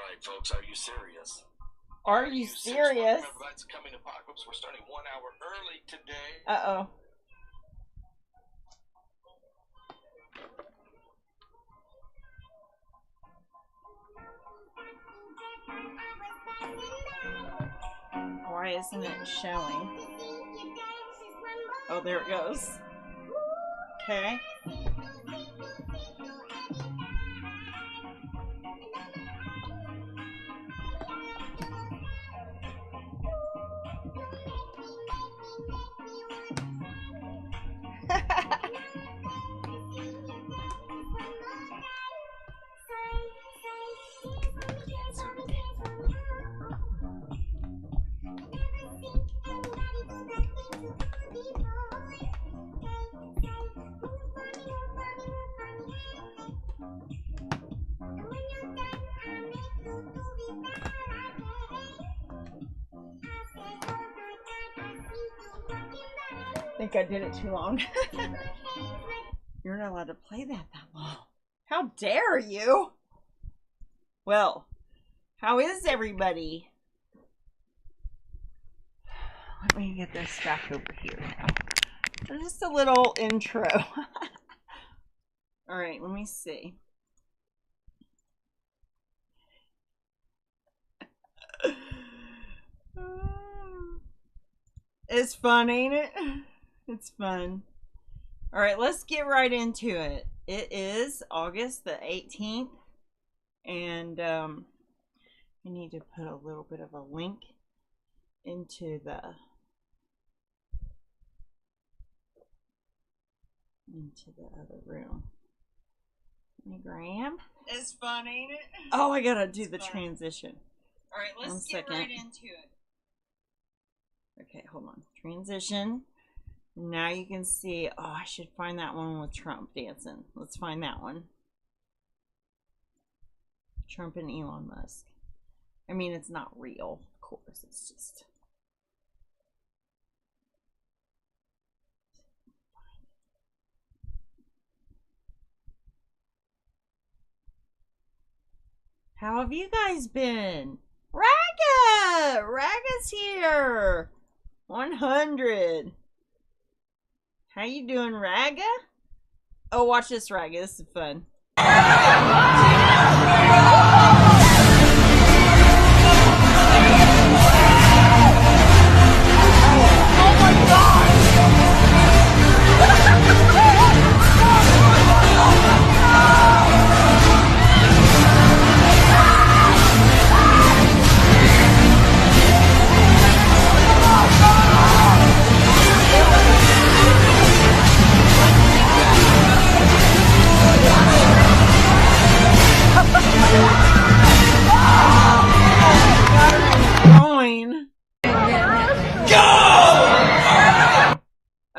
right, folks, are you serious? Are you serious? Remember, that's coming apocalypse. We're starting 1 hour early today. Uh-oh. Why isn't it showing? Oh, there it goes. Okay. I think I did it too long. You're not allowed to play that long. How dare you? Well, how is everybody? Let me get this back over here now. Just a little intro. All right, let me see. It's fun, ain't it? It's fun. All right, let's get right into it. It is August the 18th, and I need to put a little bit of a link into the other room. Let me grab. It's fun, ain't it? Oh, I gotta do the transition. All right, let's get right into it. Okay, hold on. Transition. Now you can see. Oh, I should find that one with Trump dancing. Let's find that one. Trump and Elon Musk. I mean, it's not real, of course. It's just. How have you guys been? Raga! Raga's here! 100. How you doing, Raga? Oh, watch this, Raga. This is fun. Oh my God!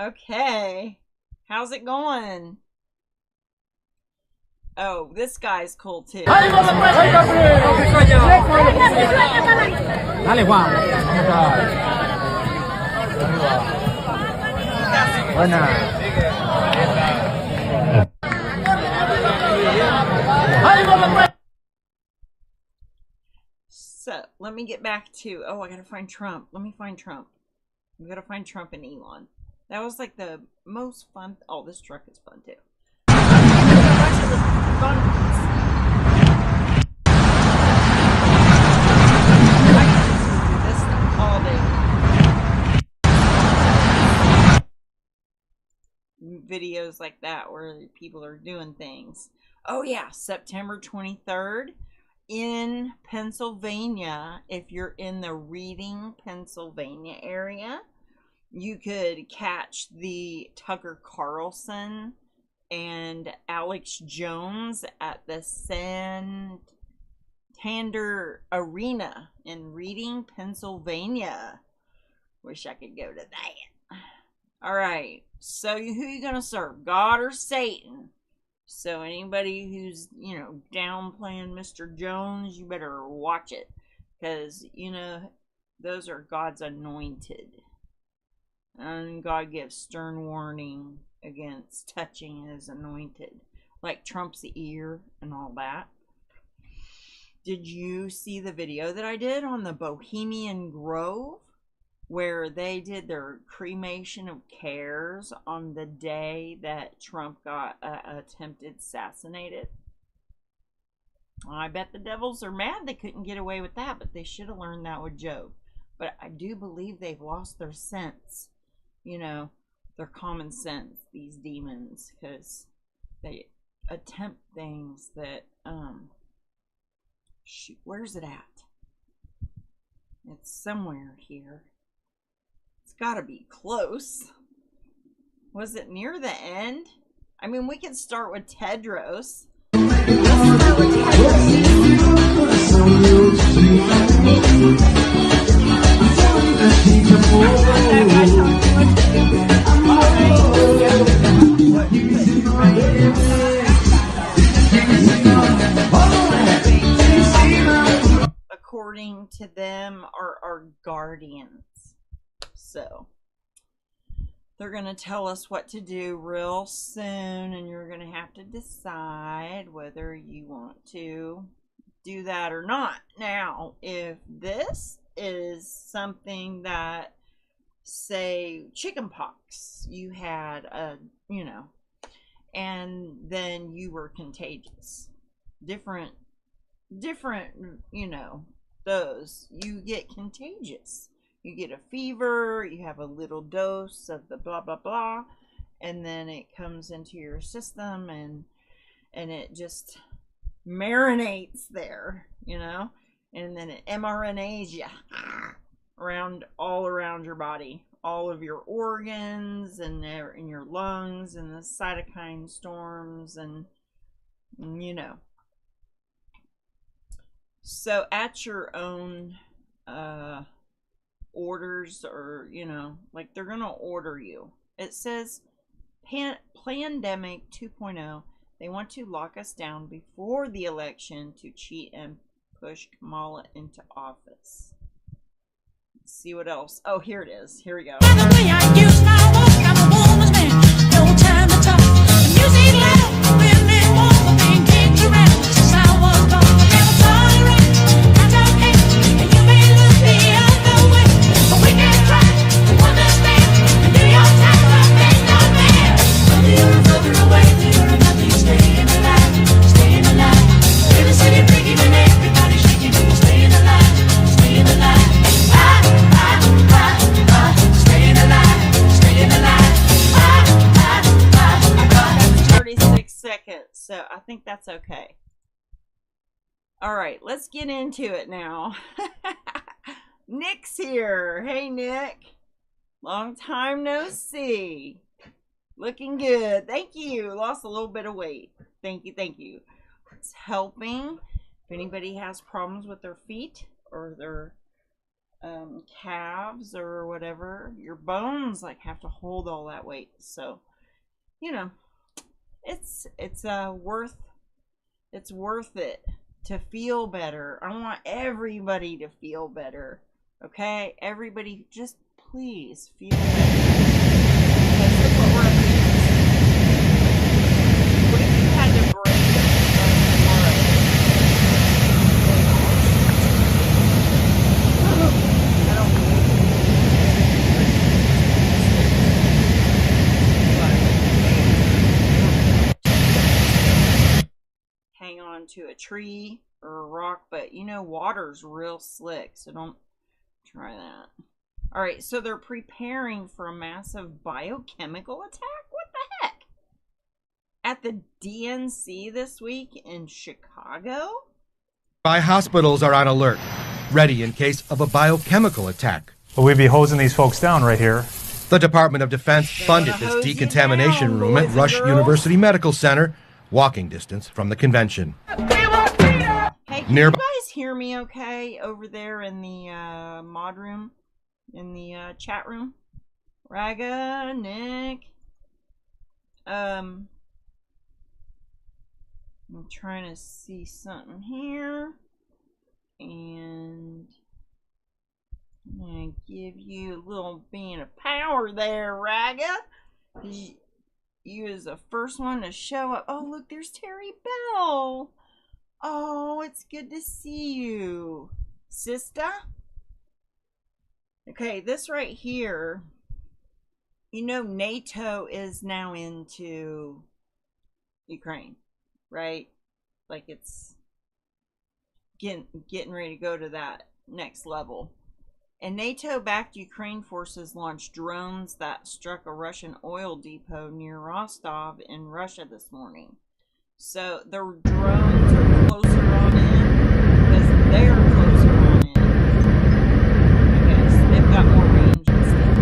Okay. How's it going? Oh, this guy's cool too. Dale, Juan. Buena. So, let me get back to... Oh, I gotta find Trump. Let me find Trump. We gotta find Trump and Elon. That was like the most fun... Oh, this truck is fun too. All day. Videos like that where people are doing things. Oh yeah, September 23rd in Pennsylvania. If you're in the Reading, Pennsylvania area, you could catch the Tucker Carlson and Alex Jones at the Santander Arena in Reading, Pennsylvania. Wish I could go to that. All right. So who are you going to serve? God or Satan? So anybody who's, downplaying Mr. Jones, you better watch it. Because, those are God's anointed. And God gives stern warning against touching his anointed. Like Trump's ear and all that. Did you see the video that I did on the Bohemian Grove, where they did their cremation of cares on the day that Trump got attempted assassinated? I bet the devils are mad they couldn't get away with that, but they should have learned that with Job. But I do believe they've lost their sense, you know, their common sense, these demons, because they attempt things that, shoot, where's it at? It's somewhere here. It's gotta be close. Was it near the end? I mean, we can start with Tedros. Let's start with according to them, are our guardians. So they're going to tell us what to do real soon, and you're going to have to decide whether you want to do that or not. Now, if this is something that, say, chickenpox, you had and then you were contagious, different, those, you get contagious. You get a fever, you have a little dose of the blah, blah, blah, and then it comes into your system and it just marinates there, and then it mRNAs you all around your body, all of your organs and in your lungs, and the cytokine storms, and So at your own orders, or like they're gonna order you. It says Plandemic 2.0. They want to lock us down before the election to cheat and push Kamala into office. Let's see what else. Oh, here it is. Here we go. So I think that's okay. All right, let's get into it now. Nick's here. Hey, Nick. Long time no see. Looking good. Thank you. Lost a little bit of weight. Thank you. Thank you. It's helping. If anybody has problems with their feet or their calves or whatever, your bones have to hold all that weight. So, it's worth it to feel better. I want everybody to feel better. Okay? Everybody, just please feel better. Because look what we're up against. What if you had to break hang on to a tree or a rock, but water's real slick, so don't try that. All right, so they're preparing for a massive biochemical attack? What the heck? At the DNC this week in Chicago? Hospitals are on alert, ready in case of a biochemical attack. But we'd be hosing these folks down right here. The Department of Defense funded this decontamination room at Rush University Medical Center, walking distance from the convention. Hey, can you guys hear me okay over there in the mod room? In the chat room? Raga, Nick. I'm trying to see something here. And I'm going to give you a little bean of power there, Raga. You is the first one to show up. Oh, look, there's Terry Bell. Oh, Oh, it's good to see you, sister. Okay, this right here, you know, NATO is now into Ukraine, right? Like it's getting ready to go to that next level. And NATO-backed Ukraine forces launched drones that struck a Russian oil depot near Rostov in Russia this morning. So the drones are closer on in because they're closer on in. Okay, so they've got more range and stuff.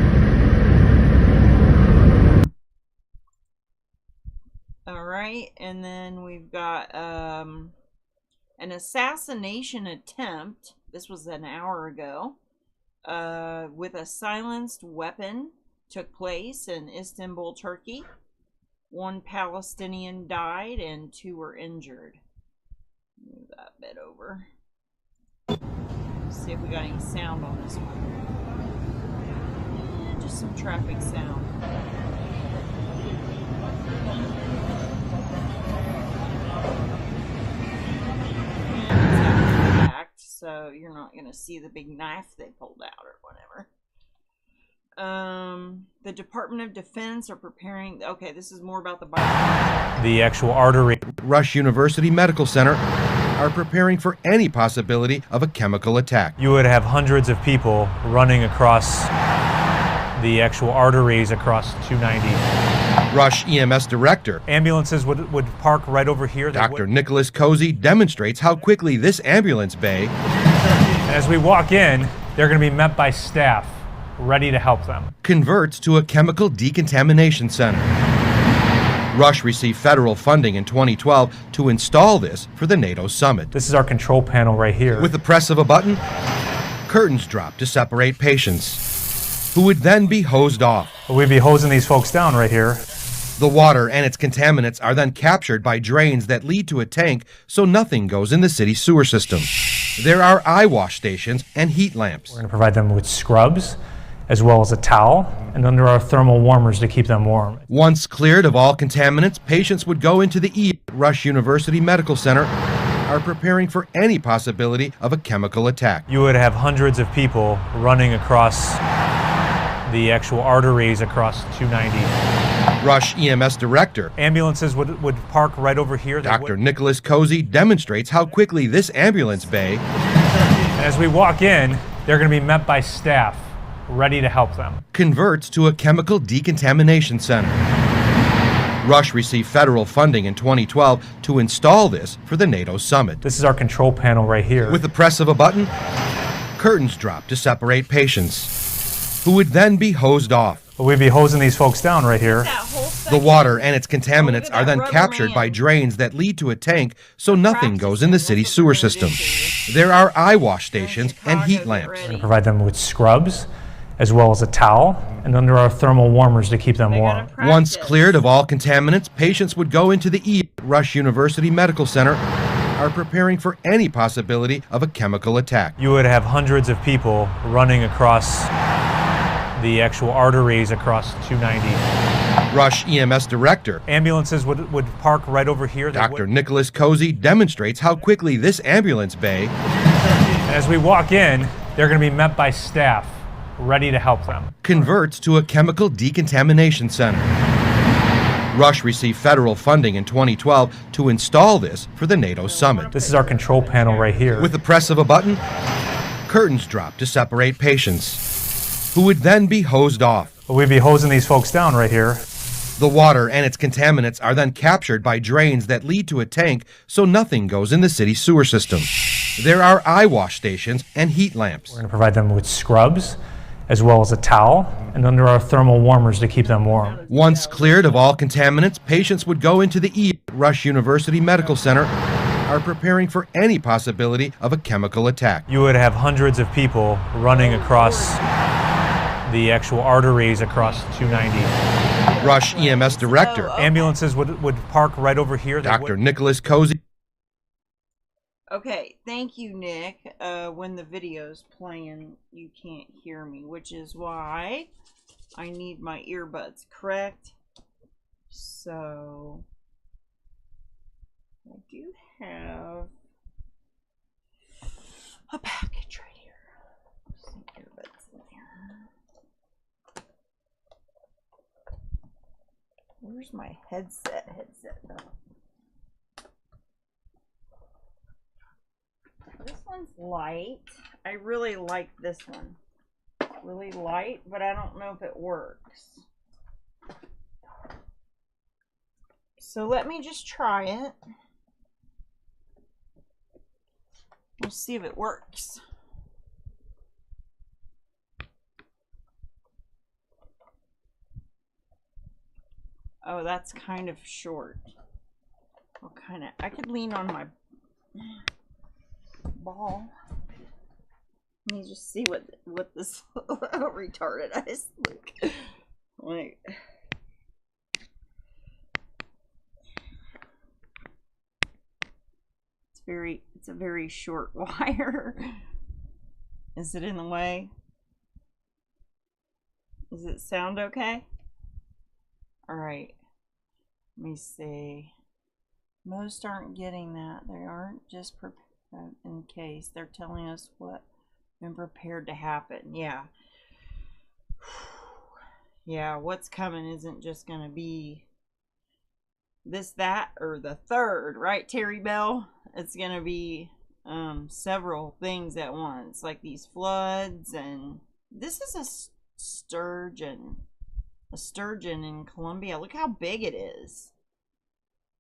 Alright, and then we've got an assassination attempt. This was an hour ago. With a silenced weapon took place in Istanbul, Turkey. 1 Palestinian died and 2 were injured. Move that bit over. Let's see if we got any sound on this one. Just some traffic sound. So you're not going to see the big knife they pulled out or whatever. The Department of Defense are preparing. Okay, this is more about the actual artery. Rush University Medical Center are preparing for any possibility of a chemical attack. You would have hundreds of people running across the actual arteries across 290. Rush EMS director. Ambulances would park right over here. Dr. Nicholas Cozy demonstrates how quickly this ambulance bay. As we walk in, they're going to be met by staff ready to help them. Converts to a chemical decontamination center. Rush received federal funding in 2012 to install this for the NATO summit. This is our control panel right here. With the press of a button, curtains drop to separate patients, who would then be hosed off. We'd be hosing these folks down right here. The water and its contaminants are then captured by drains that lead to a tank so nothing goes in the city's sewer system. There are eye wash stations and heat lamps. We're going to provide them with scrubs, as well as a towel, and under our thermal warmers to keep them warm. Once cleared of all contaminants, patients would go into the Rush University Medical Center are preparing for any possibility of a chemical attack. You would have hundreds of people running across the actual arteries across 290. Rush EMS director. Ambulances would park right over here. Dr. Nicholas Cozy demonstrates how quickly this ambulance bay. As we walk in, they're going to be met by staff ready to help them. Converts to a chemical decontamination center. Rush received federal funding in 2012 to install this for the NATO summit. This is our control panel right here. With the press of a button, curtains drop to separate patients, who would then be hosed off. We'd be hosing these folks down right here. The water and its contaminants are then captured by drains that lead to a tank so nothing goes in the city's sewer system. There are eye wash stations and heat lamps. We're going to provide them with scrubs, as well as a towel, and under our thermal warmers to keep them warm. Once cleared of all contaminants, patients would go into the Rush University Medical Center are preparing for any possibility of a chemical attack. You would have hundreds of people running across the actual arteries across 290. Rush EMS director. Ambulances would park right over here. Dr. Nicholas Cozy demonstrates how quickly this ambulance bay. As we walk in, they're going to be met by staff ready to help them. Converts to a chemical decontamination center. Rush received federal funding in 2012 to install this for the NATO summit. This is our control panel right here. With the press of a button, curtains drop to separate patients, who would then be hosed off. We'd be hosing these folks down right here. The water and its contaminants are then captured by drains that lead to a tank so nothing goes in the city's sewer system. There are eye wash stations and heat lamps. We're going to provide them with scrubs, as well as a towel, and under our thermal warmers to keep them warm. Once cleared of all contaminants, patients would go into the Rush University Medical Center are preparing for any possibility of a chemical attack. You would have hundreds of people running across the actual arteries across 290. Rush EMS director. Ambulances would park right over here. Dr. Nicholas Cozy. Okay, thank you, Nick. When the video's playing, you can't hear me, which is why I need my earbuds, correct? So, I do have Where's my headset? This one's light. I really like this one. Really light, but I don't know if it works. So let me just try it. We'll see if it works. Oh, that's kind of short. Well, kind of. I could lean on my ball. Let me just see what this retarded eyes look like. It's a very short wire. Is it in the way? Does it sound okay? All right. Let me see. Most aren't getting that. They aren't just in case. They're telling us what been prepared to happen. Yeah. Yeah, what's coming isn't just gonna be this, that, or the third, right, Terry Bell? It's gonna be several things at once, like these floods, and this is a sturgeon in Colombia. Look how big it is.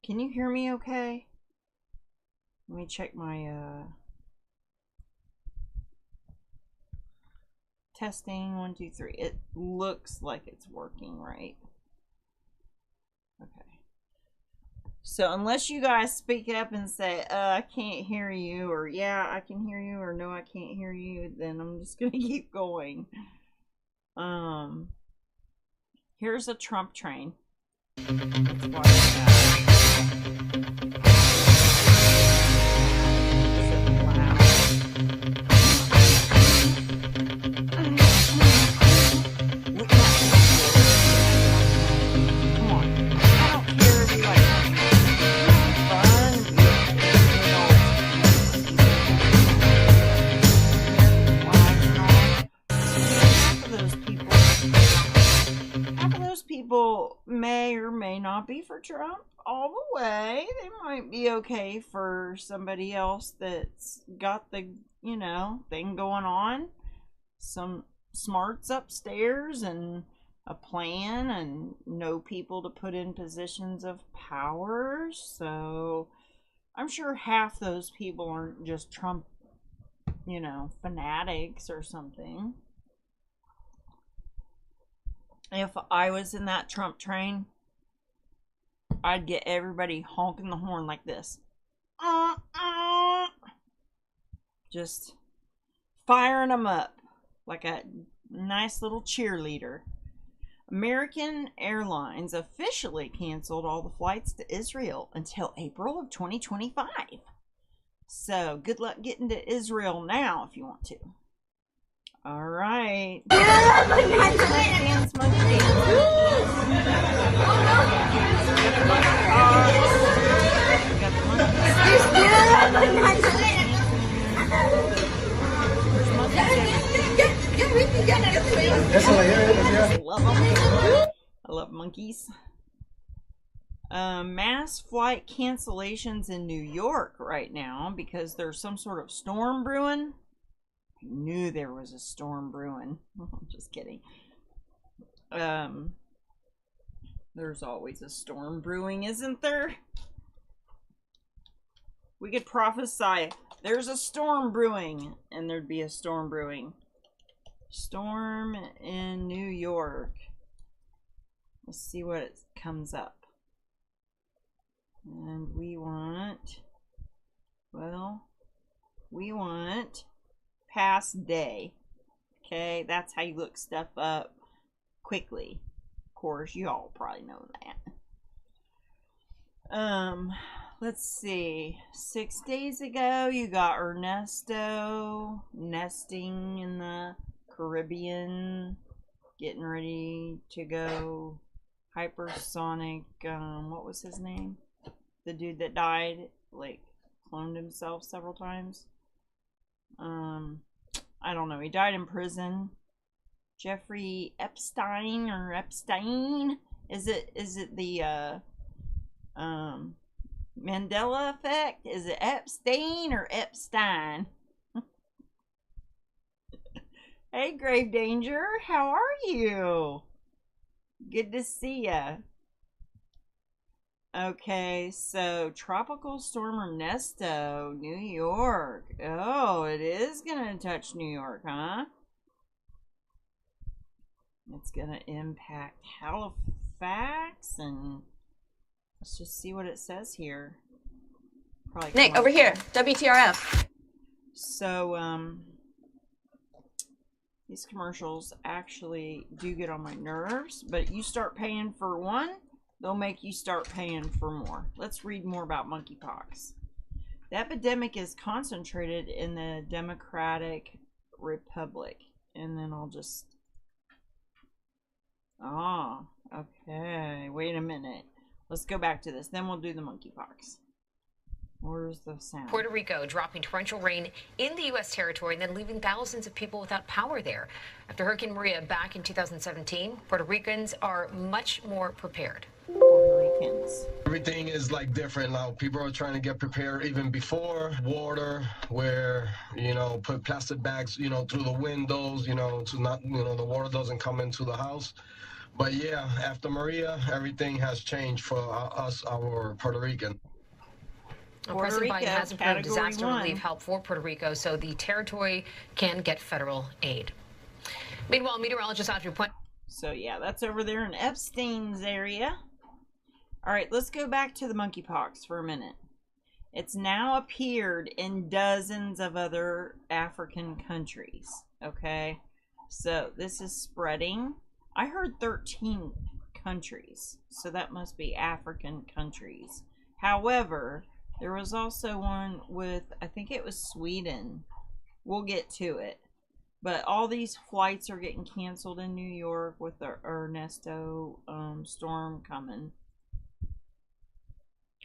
Can you hear me okay? Let me check my testing. 1 2 3. It looks like it's working right. Okay. So unless you guys speak up and say, I can't hear you, or yeah, I can hear you, or no, I can't hear you, then I'm just gonna keep going. Here's a Trump train. Let's watch that. People may or may not be for Trump all the way. They might be okay for somebody else that's got the, you know, thing going on. Some smarts upstairs and a plan and know people to put in positions of power. So I'm sure half those people aren't just Trump, you know, fanatics or something. If I was in that Trump train, I'd get everybody honking the horn like this. Just firing them up like a nice little cheerleader. American Airlines officially canceled all the flights to Israel until April of 2025. So good luck getting to Israel now if you want to. All right. Dance, monkey I love monkeys. Mass flight cancellations in New York right now because there's some sort of storm brewing. I knew there was a storm brewing. Just kidding. There's always a storm brewing, isn't there? We could prophesy there's a storm brewing, and there'd be a storm brewing. Storm in New York. Let's see what it comes up. And we want, well, we want past day. Okay, that's how you look stuff up quickly. Of course, you all probably know that. Let's see. 6 days ago, you got Ernesto nesting in the Caribbean, getting ready to go hypersonic. What was his name? The dude that died, like, cloned himself several times. I don't know. He died in prison. Jeffrey Epstein or Epstein. Is it the Mandela effect? Is it Epstein or Epstein? Hey, Grave Danger, how are you? Good to see ya. Okay, so Tropical Storm Ernesto, New York. Oh, it is gonna touch New York, huh? It's gonna impact Halifax, and let's just see what it says here. Probably Nick, over here, WTRF. So, these commercials actually do get on my nerves, but you start paying for one, they'll make you start paying for more. Let's read more about monkeypox. The epidemic is concentrated in the Democratic Republic. And then I'll just... Oh, okay. Wait a minute. Let's go back to this. Then we'll do the monkeypox. Where's the sound? Puerto Rico dropping torrential rain in the U.S. territory and then leaving thousands of people without power there. After Hurricane Maria back in 2017, Puerto Ricans are much more prepared. Puerto Ricans. Everything is like different now. People are trying to get prepared even before water, where, put plastic bags, through the windows, to not, the water doesn't come into the house. But yeah, after Maria, everything has changed for us, our Puerto Rican. President Biden has approved Category disaster 1. relief help for Puerto Rico so the territory can get federal aid. Meanwhile, meteorologist Audrey point. So yeah, that's over there in Epstein's area. All right, let's go back to the monkeypox for a minute. It's now appeared in dozens of other African countries. Okay, so this is spreading. I heard 13 countries, so that must be African countries. However, there was also one with, I think it was Sweden. We'll get to it. But all these flights are getting canceled in New York with the Ernesto storm coming.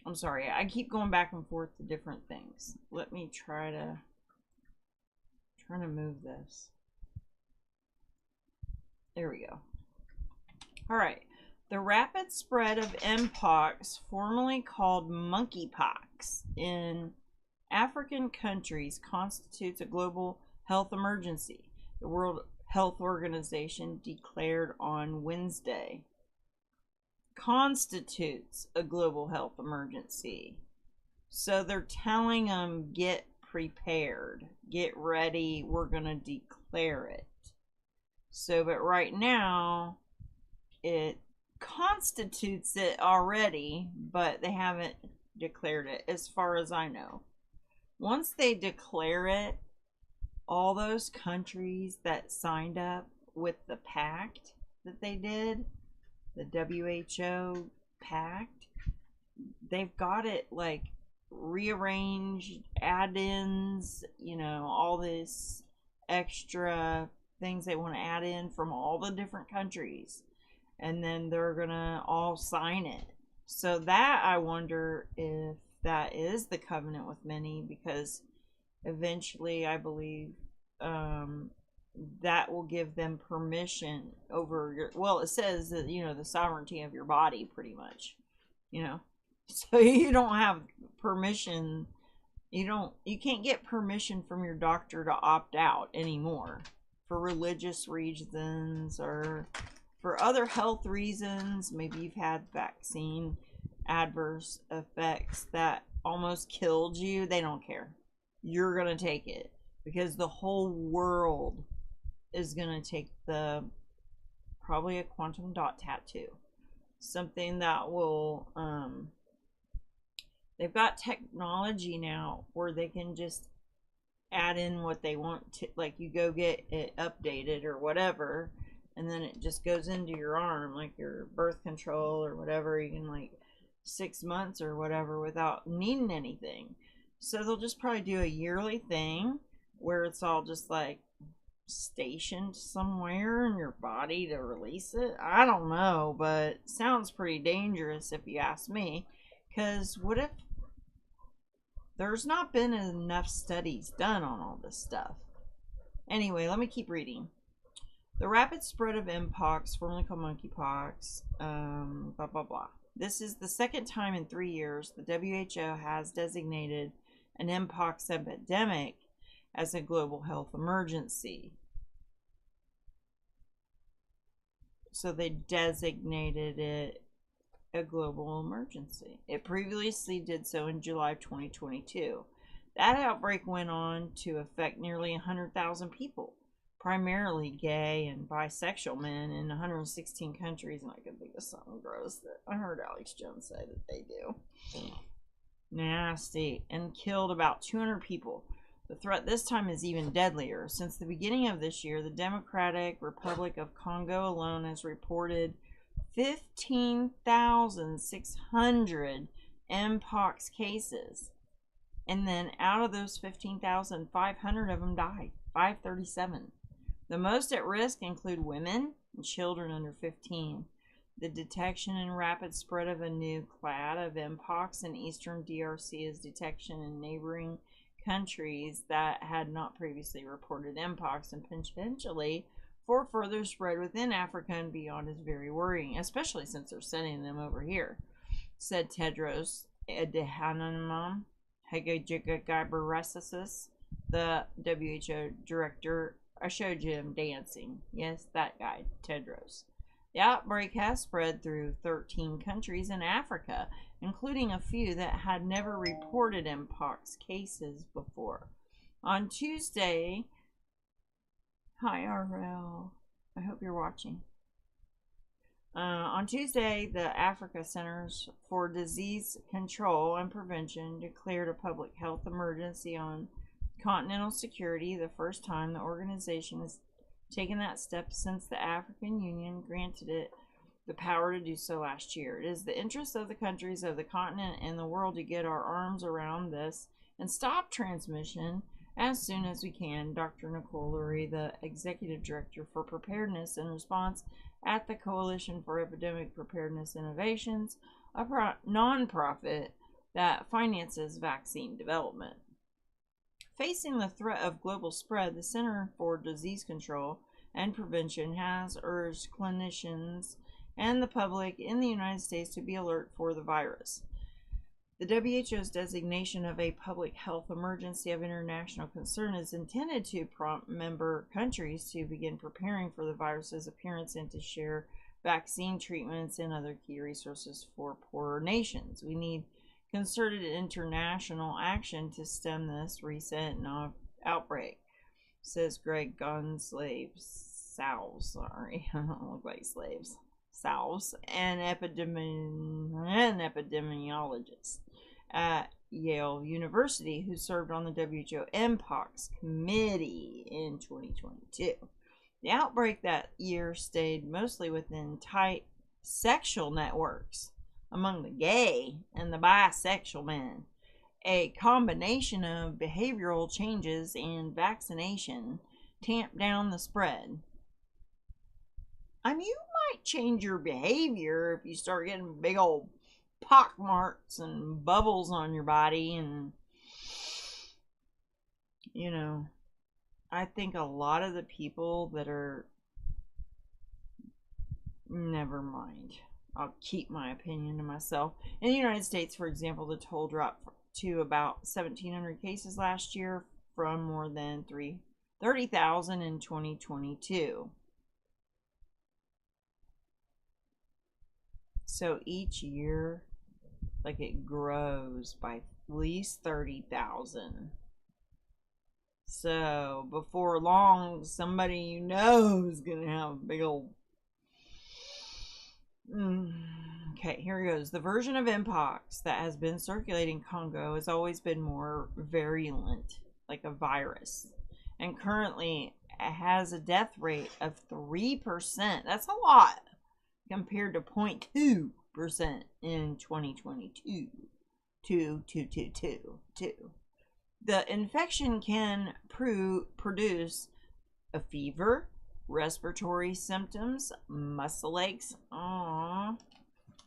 I'm sorry, I keep going back and forth to different things. Let me try to move this. There we go. Alright. The rapid spread of Mpox, formerly called monkeypox, in African countries constitutes a global health emergency, the World Health Organization declared on Wednesday. Constitutes a global health emergency. So they're telling them, get prepared, get ready, we're going to declare it. So, but right now, it constitutes it already, but they haven't declared it as far as I know. Once they declare it, all those countries that signed up with the pact that they did, the WHO pact, they've got it like rearranged, add-ins, all this extra things they want to add in from all the different countries. And then they're gonna all sign it. So that, I wonder if that is the covenant with many, because eventually I believe that will give them permission over your, well, it says that, the sovereignty of your body, pretty much, so you don't have permission, you can't get permission from your doctor to opt out anymore for religious reasons or for other health reasons. Maybe you've had vaccine adverse effects that almost killed you. They don't care. You're going to take it because the whole world is going to take probably a quantum dot tattoo. Something that will, they've got technology now where they can just add in what they want to, like you go get it updated or whatever, and then it just goes into your arm, like your birth control or whatever. You can, like, 6 months or whatever without needing anything. So they'll just probably do a yearly thing where it's all just like stationed somewhere in your body to release it. I don't know, but it sounds pretty dangerous if you ask me. Because what if there's not been enough studies done on all this stuff? Anyway, let me keep reading. The rapid spread of mpox, formerly called monkeypox, blah, blah, blah. This is the second time in 3 years the WHO has designated an mpox epidemic as a global health emergency. So they designated it a global emergency. It previously did so in July of 2022. That outbreak went on to affect nearly 100,000 people, primarily gay and bisexual men in 116 countries. And I can think of something gross that I heard Alex Jones say that they do. Nasty. And killed about 200 people. The threat this time is even deadlier. Since the beginning of this year, the Democratic Republic of Congo alone has reported 15,600 mpox cases. And then out of those 15,000, 500 of them died. 537. The most at risk include women and children under 15. The detection and rapid spread of a new clade of mpox in eastern DRC is detection in neighboring countries that had not previously reported mpox, and potentially for further spread within Africa and beyond is very worrying, especially since they're sending them over here, said Tedros Adhanom Ghebreyesus, the WHO director. I showed you him dancing. Yes, that guy, Tedros. The outbreak has spread through 13 countries in Africa, including a few that had never reported mpox cases before. On Tuesday, hi RL, I hope you're watching. On Tuesday, the Africa Centers for Disease Control and Prevention declared a public health emergency on continental security, the first time the organization has taken that step since the African Union granted it the power to do so last year. It is the interest of the countries of the continent and the world to get our arms around this and stop transmission as soon as we can. Dr. Nicole Lurie, the Executive Director for Preparedness and Response at the Coalition for Epidemic Preparedness Innovations, a non-profit that finances vaccine development. Facing the threat of global spread, the Center for Disease Control and Prevention has urged clinicians and the public in the United States to be alert for the virus. The WHO's designation of a public health emergency of international concern is intended to prompt member countries to begin preparing for the virus's appearance and to share vaccine treatments and other key resources for poorer nations. We need concerted international action to stem this recent outbreak, says Greg Salves. Sorry, I don't look like slaves. Salves, an epidemiologist at Yale University who served on the WHO MPOX committee in 2022. The outbreak that year stayed mostly within tight sexual networks among the gay and the bisexual men. A combination of behavioral changes and vaccination tamped down the spread. I mean, you might change your behavior if you start getting big old pock marks and bubbles on your body, and you know, I think a lot of the people that are, never mind, I'll keep my opinion to myself. In the United States, for example, the toll dropped to about 1,700 cases last year from more than 30,000 in 2022. So each year, like, it grows by at least 30,000. So before long, somebody you know is going to have a big old... Okay, here it goes. The version of mpox that has been circulating in Congo has always been more virulent, like a virus. And currently, it has a death rate of 3%. That's a lot, compared to 0.2% in 2022. 2. The infection can produce a fever, respiratory symptoms, muscle aches,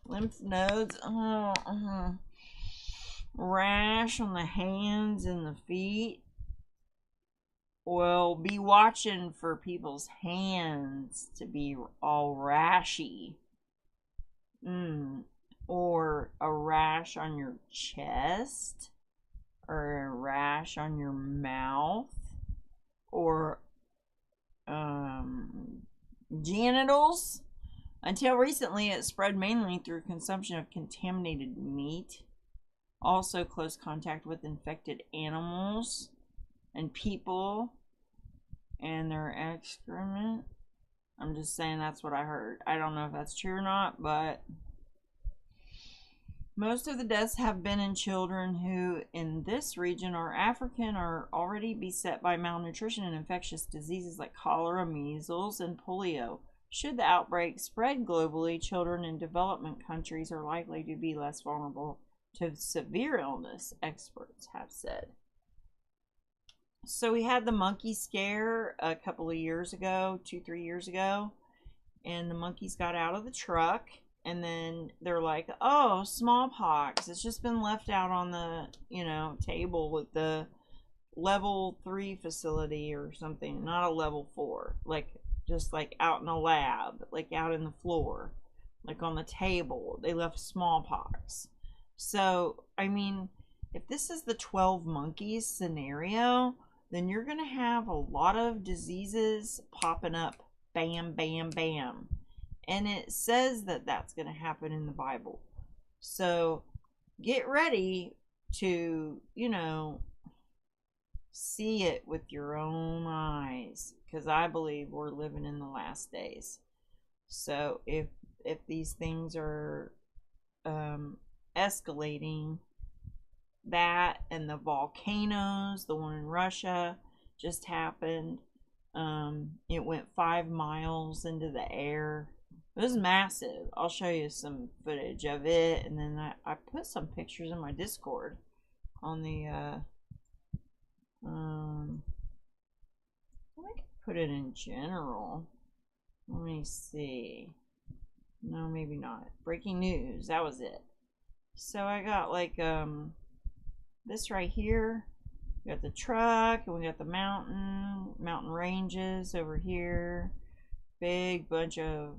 lymph nodes, rash on the hands and the feet, Well, be watching for people's hands to be all rashy. Or a rash on your chest, or a rash on your mouth, or genitals. Until recently, it spread mainly through consumption of contaminated meat, also close contact with infected animals and people and their excrement. I'm just saying that's what I heard. I don't know if that's true or not, but most of the deaths have been in children who, in this region, are African, are already beset by malnutrition and infectious diseases like cholera, measles, and polio. Should the outbreak spread globally, children in development countries are likely to be less vulnerable to severe illness, experts have said. So we had the monkey scare a couple of years ago, 2-3 years ago, and the monkeys got out of the truck, and then they're like, oh, smallpox, it's just been left out on the, table at the level 3 facility or something, not a level 4, like just like out in a lab, like out in the floor, like on the table, they left smallpox. So, I mean, if this is the 12 monkeys scenario, then you're going to have a lot of diseases popping up, bam, bam, bam. And it says that that's going to happen in the Bible. So get ready to, see it with your own eyes. Because I believe we're living in the last days. So if these things are escalating, that and the volcanoes, the one in Russia just happened. It went 5 miles into the air. It was massive. I'll show you some footage of it, and then I put some pictures in my Discord on the I could put it in general. Let me see. No, maybe not. Breaking news. That was it. So I got like this right here. We got the truck, and we got the mountain ranges over here. Big bunch of,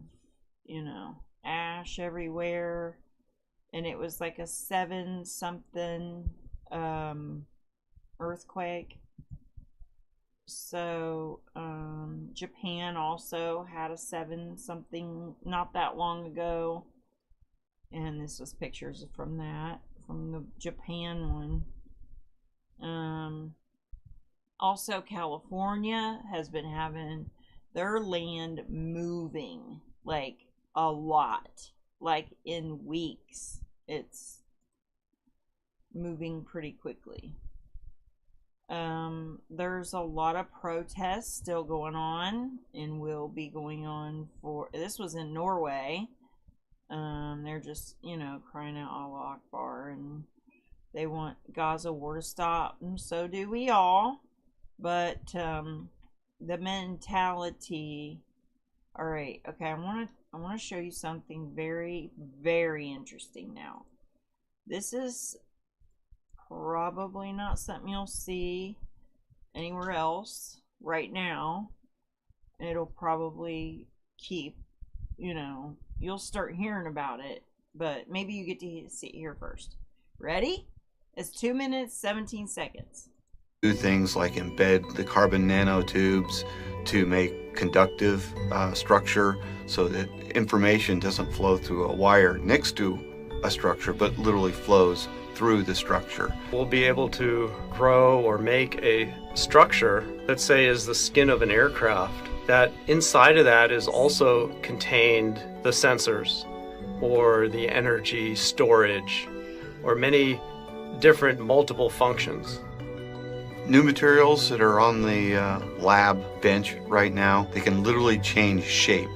ash everywhere. And it was like a 7-something earthquake. So Japan also had a 7-something not that long ago. And this was pictures from the Japan one. Also California has been having their land moving like a lot, like in weeks. It's moving pretty quickly. There's a lot of protests still going on, and will be going on for, this was in Norway. They're just, crying out Allah Akbar, and they want Gaza war to stop, and so do we all. But the mentality. All right, okay. I want to show you something very, very interesting now. This is probably not something you'll see anywhere else right now. It'll probably keep, you'll start hearing about it, but maybe you get to see it here first. Ready? It's 2 minutes, 17 seconds. Do things like embed the carbon nanotubes to make conductive structure so that information doesn't flow through a wire next to a structure, but literally flows through the structure. We'll be able to grow or make a structure that, say, is the skin of an aircraft, that inside of that is also contained the sensors or the energy storage or many different multiple functions. New materials that are on the lab bench right now, they can literally change shape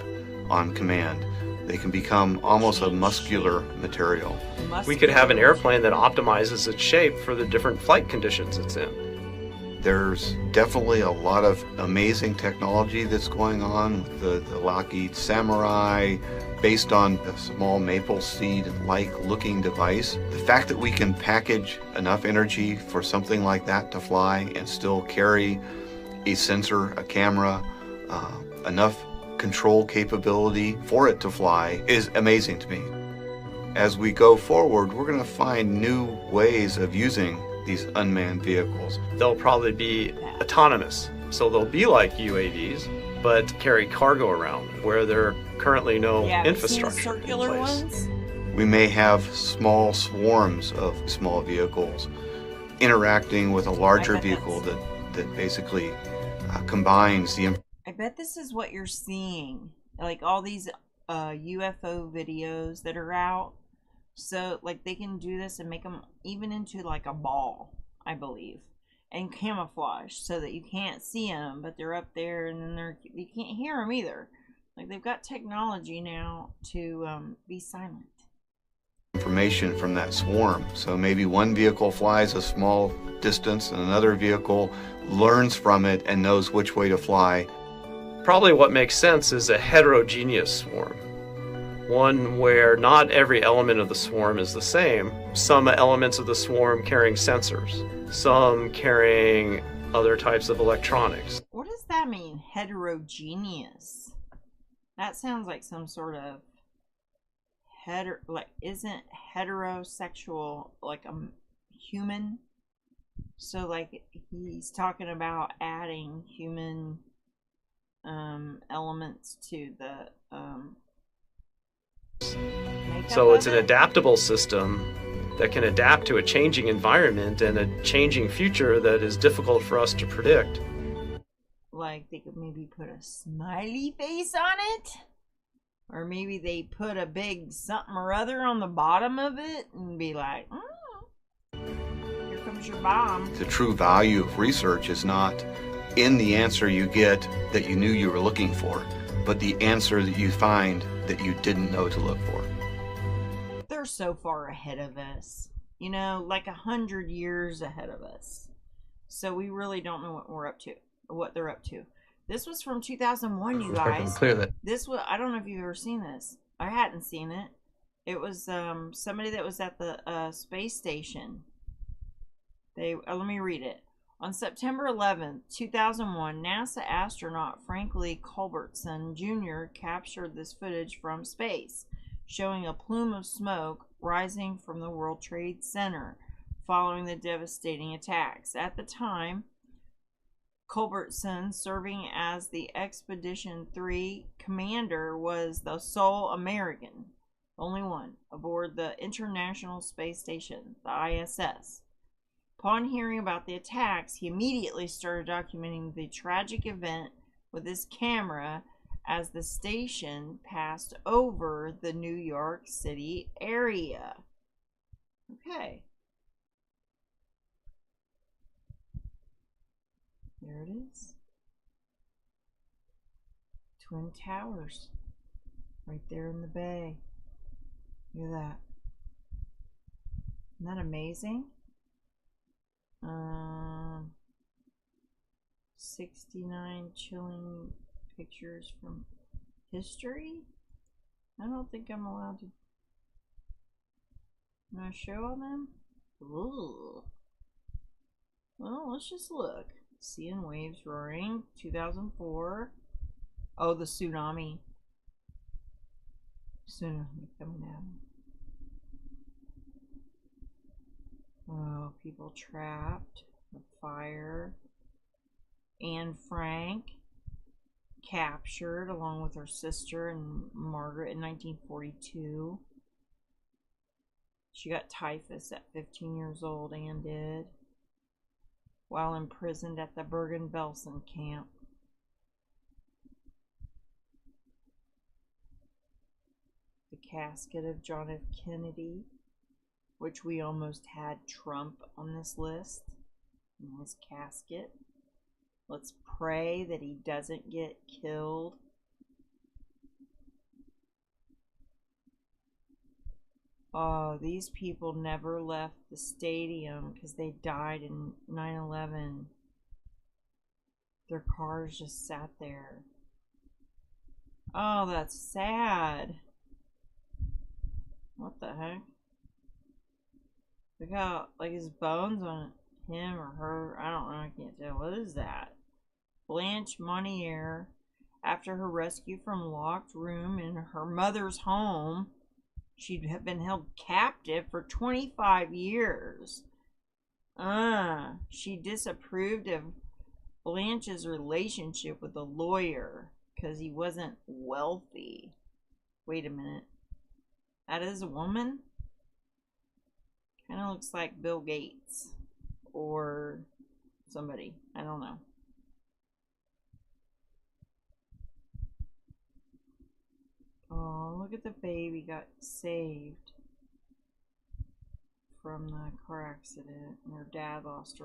on command. They can become almost a muscular material. We could have an airplane that optimizes its shape for the different flight conditions it's in. There's definitely a lot of amazing technology that's going on with the Lockheed Samurai, based on a small maple seed-like looking device. The fact that we can package enough energy for something like that to fly and still carry a sensor, a camera, enough control capability for it to fly is amazing to me. As we go forward, we're going to find new ways of using these unmanned vehicles. They'll probably be autonomous, so they'll be like UAVs, but carry cargo around where there are currently no infrastructure circular in place. ones. We may have small swarms of small vehicles interacting with a larger vehicle that basically combines the I bet this is what you're seeing, like all these UFO videos that are out. So like they can do this and make them even into like a ball, I believe, and camouflage so that you can't see them, but they're up there, and then you can't hear them either. Like they've got technology now to be silent. Information from that swarm. So maybe one vehicle flies a small distance and another vehicle learns from it and knows which way to fly. Probably what makes sense is a heterogeneous swarm. One where not every element of the swarm is the same. Some elements of the swarm carrying sensors, some carrying other types of electronics. What does that mean, heterogeneous? That sounds like some sort of isn't heterosexual like a human? So like he's talking about adding human elements to the so it's an adaptable system that can adapt to a changing environment and a changing future that is difficult for us to predict. Like they could maybe put a smiley face on it, or maybe they put a big something or other on the bottom of it and be like, here comes your bomb. The true value of research is not in the answer you get that you knew you were looking for, but the answer that you find that you didn't know to look for. They're so far ahead of us, you know, like 100 years ahead of us. So we really don't know what they're up to. This was from 2001, you guys. Clear that. This was, I don't know if you've ever seen this. I hadn't seen it. It was somebody that was at the space station. Let me read it. On September 11th, 2001, NASA astronaut Frank Lee Culbertson Jr. captured this footage from space, showing a plume of smoke rising from the World Trade Center following the devastating attacks. At the time, Culbertson, serving as the Expedition 3 commander, was the sole American, only one, aboard the International Space Station, the ISS. Upon hearing about the attacks, he immediately started documenting the tragic event with his camera as the station passed over the New York City area. Okay. There it is. Twin Towers. Right there in the bay. Look at that. Isn't that amazing? 69 chilling pictures from history? I don't think I'm allowed to. Can I show all them? Ooh. Well, let's just look. Sea and waves roaring, 2004. Oh, the tsunami. Tsunami coming down. Oh, people trapped. The fire. Anne Frank captured along with her sister and Margaret in 1942. She got typhus at 15 years old, Anne did, while imprisoned at the Bergen-Belsen camp. The casket of John F. Kennedy, which we almost had Trump on this list, in his casket. Let's pray that he doesn't get killed. Oh, these people never left the stadium because they died in 9/11. Their cars just sat there. Oh, that's sad. What the heck? Look how, like, his bones on him or her. I don't know. I can't tell. What is that? Blanche Monnier, after her rescue from a locked room in her mother's home. She'd have been held captive for 25 years. She disapproved of Blanche's relationship with the lawyer because he wasn't wealthy. Wait a minute. That is a woman? Kind of looks like Bill Gates or somebody. I don't know. Oh, look at the baby got saved from the car accident, and her dad lost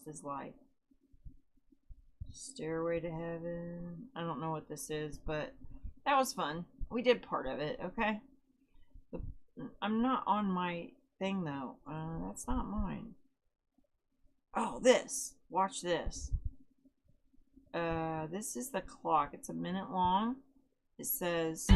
his life. Stairway to Heaven. I don't know what this is, but that was fun. We did part of it, okay? I'm not on my thing though. That's not mine. Oh, this. Watch this. This is the clock. It's a minute long. It says,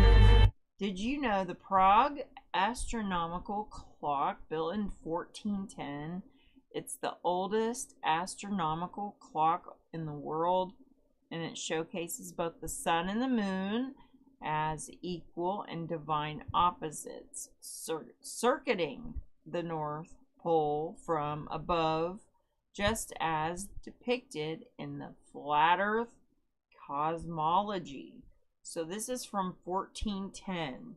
did you know the Prague astronomical clock, built in 1410, it's the oldest astronomical clock in the world, and it showcases both the sun and the moon as equal and divine opposites, circuiting the North Pole from above, just as depicted in the flat Earth cosmology. So this is from 1410.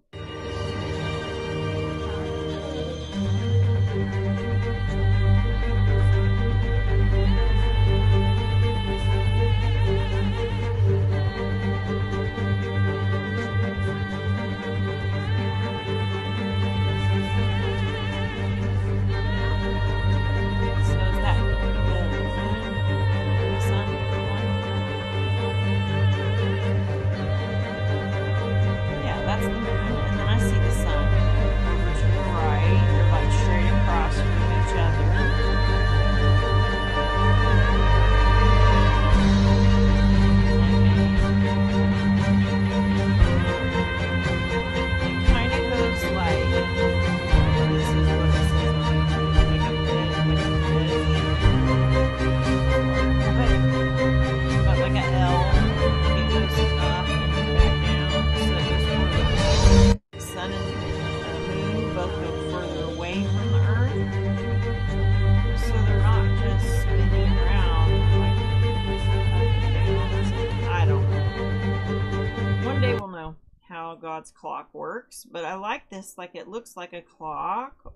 God's clock works, but I like this, like it looks like a clock.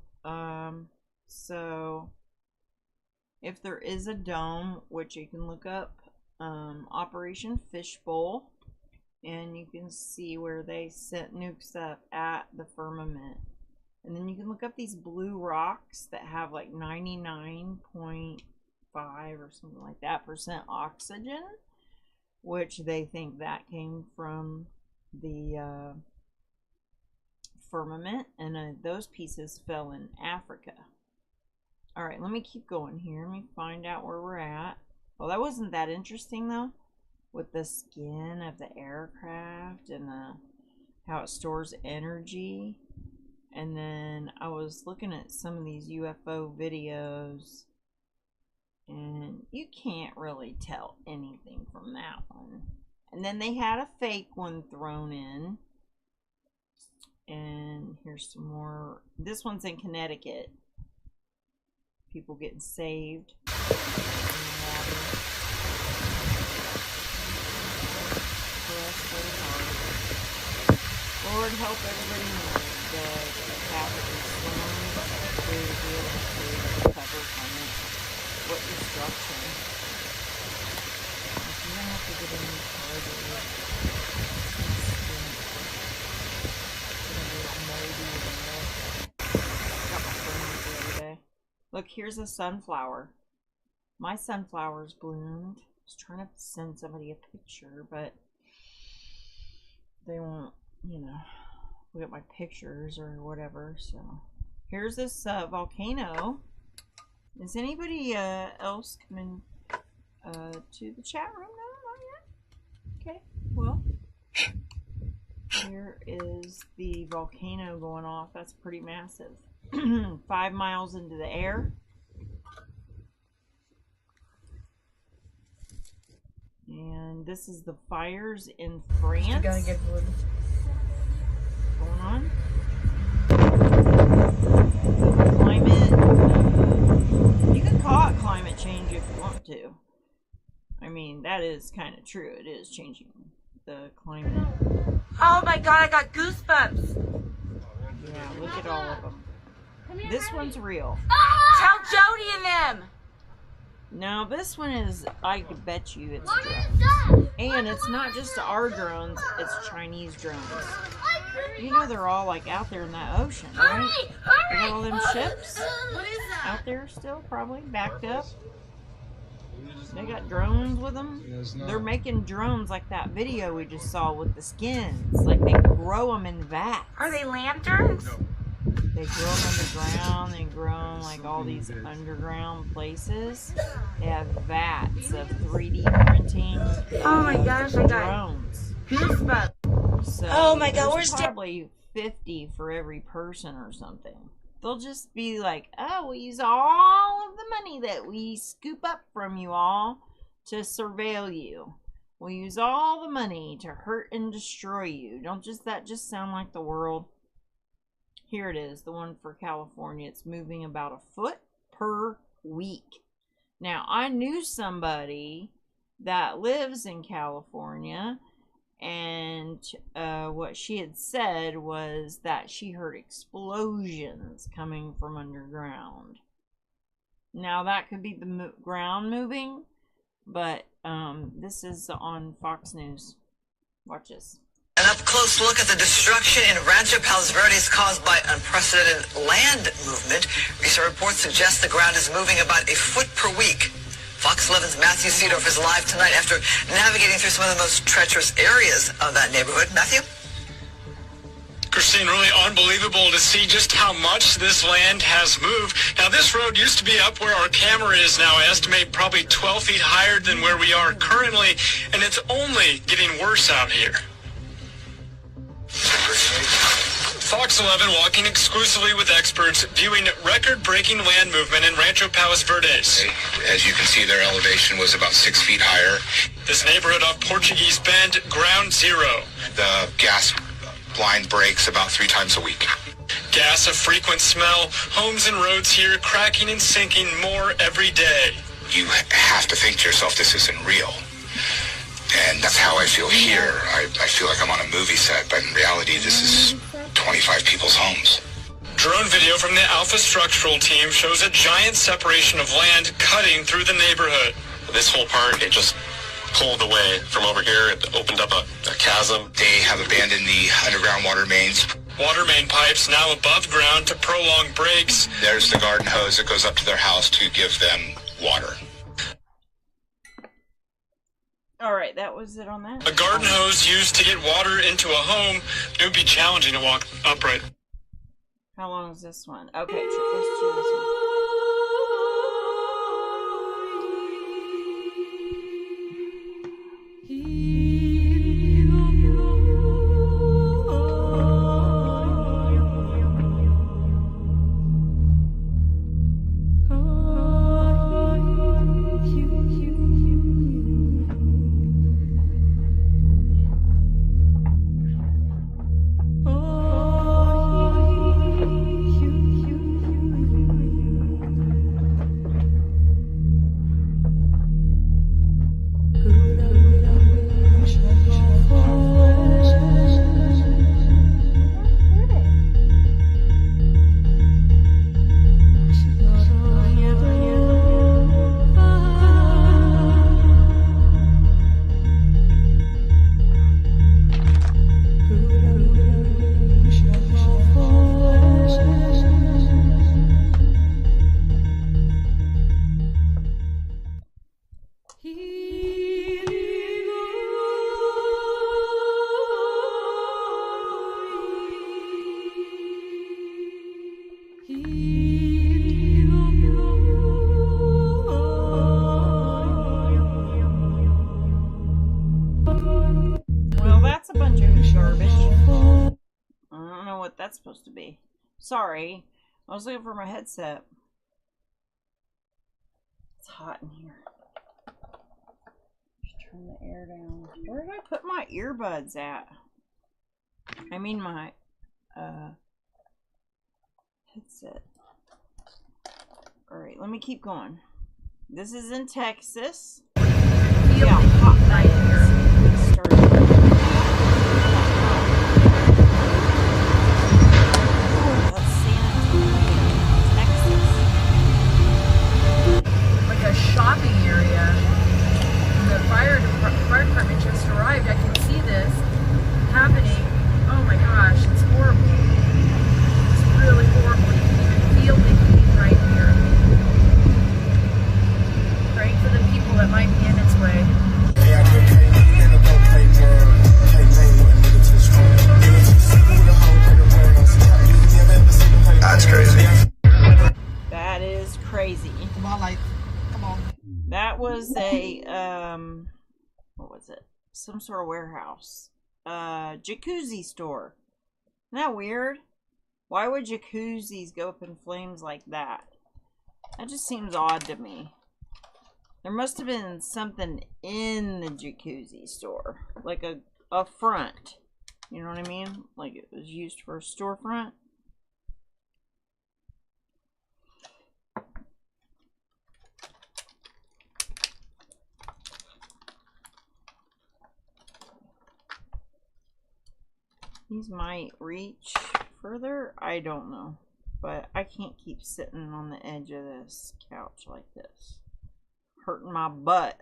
So if there is a dome, which you can look up, Operation Fishbowl, and you can see where they sent nukes up at the firmament. And then you can look up these blue rocks that have like 99.5 or something like that % oxygen, which they think that came from the firmament, and those pieces fell in Africa. All right, let me keep going here. Let me find out where we're at. Well, that wasn't that interesting though, with the skin of the aircraft and how it stores energy. And then I was looking at some of these UFO videos, and you can't really tell anything from that one. And then they had a fake one thrown in. And here's some more. This one's in Connecticut. People getting saved. Lord help everybody know that the Catholic is slowly to be able to recover from it. What destruction. You're gonna have to get a new card. Look, here's a sunflower. My sunflowers bloomed. I was trying to send somebody a picture, but they won't, you know, look at my pictures or whatever. So here's this volcano. Is anybody else coming to the chat room? No, not yet. Okay, well, here is the volcano going off. That's pretty massive. 5 miles into the air. And this is the fires in France. You gotta get wood. Going on. Climate. You can call it climate change if you want to. I mean, that is kind of true. It is changing the climate. Oh my god, I got goosebumps. Yeah, look at all of them. This one's real. Tell Jody and them. Now, this one is, I could bet you it's drones. And it's not just our drones, it's Chinese drones. You know they're all like out there in that ocean, right? You got all them ships out there still, probably backed up. They got drones with them. They're making drones like that video we just saw with the skins. Like they grow them in vats. Are they lanterns? They grow them underground. They grow them like all these underground places. They have vats of 3D printing. Oh my gosh, I got drones. goosebumps. So Oh my god, there's where's probably 50 for every person or something. They'll just be like, oh, we use all of the money that we scoop up from you all to surveil you. We use all the money to hurt and destroy you. Don't that just sound like the world? Here it is, the one for California. It's moving about a foot per week. Now, I knew somebody that lives in California, and what she had said was that she heard explosions coming from underground. Now, that could be the ground moving, but this is on Fox News. Watch this. An up-close look at the destruction in Rancho Palos Verdes caused by unprecedented land movement. Recent reports suggest the ground is moving about a foot per week. Fox 11's Matthew Seedorf is live tonight after navigating through some of the most treacherous areas of that neighborhood. Matthew? Christine, really unbelievable to see just how much this land has moved. Now, this road used to be up where our camera is now. I estimate probably 12 feet higher than where we are currently, and it's only getting worse out here. Fox 11 walking exclusively with experts viewing record-breaking land movement in Rancho Palos Verdes. As you can see, their elevation was about 6 feet higher. This neighborhood off Portuguese Bend, ground zero. The gas line breaks about 3 times a week. Gas a frequent smell. Homes and roads here cracking and sinking more every day. You have to think to yourself, this isn't real. And that's how I feel here. I feel like I'm on a movie set, but in reality, this is 25 people's homes. Drone video from the Alpha Structural team shows a giant separation of land cutting through the neighborhood. This whole part, it just pulled away from over here. It opened up a chasm. They have abandoned the underground water mains. Water main pipes now above ground to prolong breaks. There's the garden hose that goes up to their house to give them water. Alright, that was it on that. A garden hose used to get water into a home. It would be challenging to walk upright. How long is this one? Okay, let's do this one. That's supposed to be. Sorry, I was looking for my headset. It's hot in here. Just turn the air down. Where did I put my earbuds at? I mean my headset. Alright, let me keep going. This is in Texas. Yeah, hot night here. Like a shopping area. And the fire department just arrived. I can see this happening. Oh my gosh, it's horrible. It's really horrible. You can even feel the heat right here. Praying for the people that might be in its way. That's crazy. That is crazy. Come on, light. Come on. That was a what was it? Some sort of warehouse. Jacuzzi store. Isn't that weird? Why would jacuzzis go up in flames like that? That just seems odd to me. There must have been something in the jacuzzi store. Like a front. You know what I mean? Like it was used for a storefront. These might reach further. I don't know. But I can't keep sitting on the edge of this couch like this. Hurting my butt.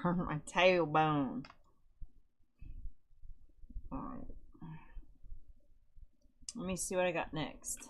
Hurting my tailbone. Alright. Let me see what I got next.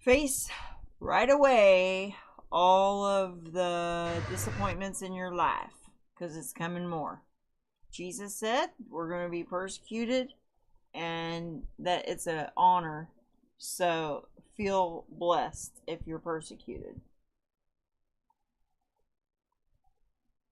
Face right away all of the disappointments in your life, because it's coming more. Jesus said we're going to be persecuted and that it's an honor. So feel blessed if you're persecuted.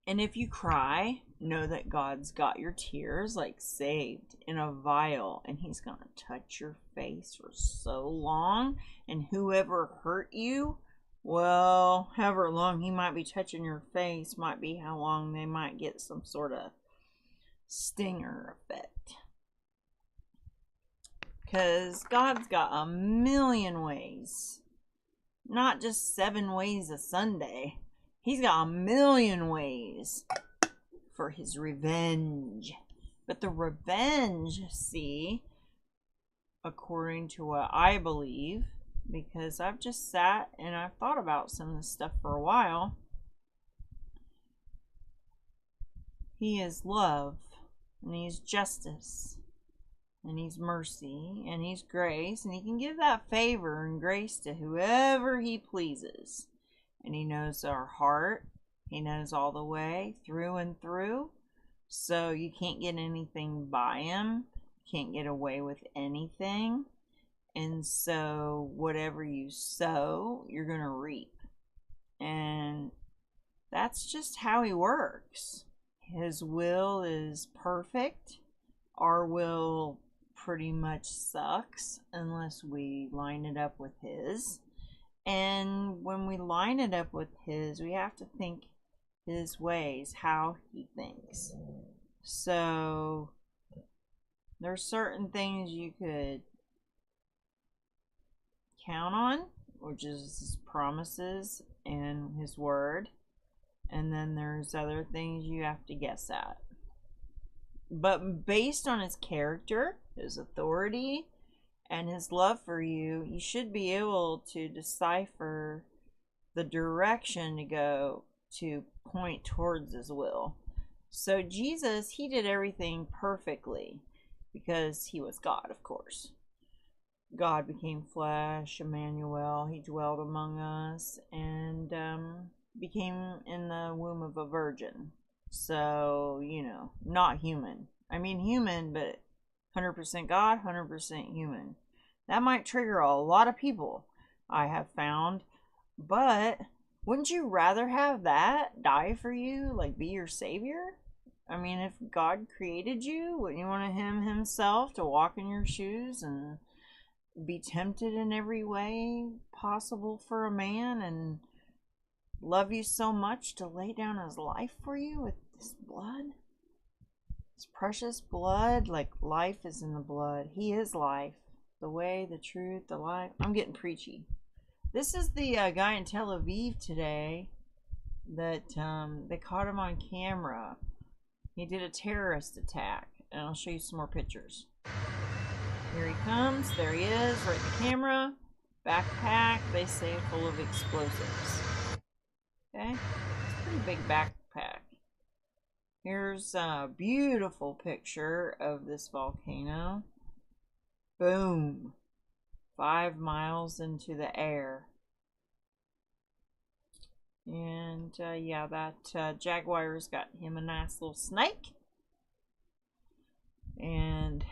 And if you cry, know that God's got your tears like saved in a vial, and he's going to touch your face for so long. And whoever hurt you, well, however long he might be touching your face might be how long they might get some sort of stinger effect. Because God's got a million ways. Not just 7 ways a Sunday. He's got a million ways for his revenge. But the revenge, see, according to what I believe, because I've just sat and I've thought about some of this stuff for a while. He is love, and he's justice, and he's mercy, and he's grace, and he can give that favor and grace to whoever he pleases. And he knows our heart. He knows all the way through and through. So you can't get anything by him. You can't get away with anything. And so whatever you sow, you're going to reap. And that's just how he works. His will is perfect. Our will pretty much sucks unless we line it up with his. And when we line it up with his, we have to think his ways, how he thinks. So there's certain things you could count on, which is his promises and his word. And then there's other things you have to guess at. But based on his character, his authority, and his love for you, you should be able to decipher the direction to go to point towards his will. So Jesus, he did everything perfectly because he was God, of course. God became flesh, Emmanuel. He dwelt among us and became in the womb of a virgin. So, you know, not human. I mean human, but 100% God, 100% human. That might trigger a lot of people, I have found. But wouldn't you rather have that die for you, like be your savior? I mean, if God created you, wouldn't you want him himself to walk in your shoes and be tempted in every way possible for a man and love you so much to lay down his life for you with his blood? His precious blood, like life is in the blood. He is life, the way, the truth, the life. I'm getting preachy. This is the guy in Tel Aviv today that they caught him on camera. He did a terrorist attack, and I'll show you some more pictures. Here he comes. There he is, right in the camera. Backpack, they say, full of explosives. Okay, it's a pretty big backpack. Here's a beautiful picture of this volcano. Boom. 5 miles into the air. And yeah, that Jaguar's got him a nice little snake. And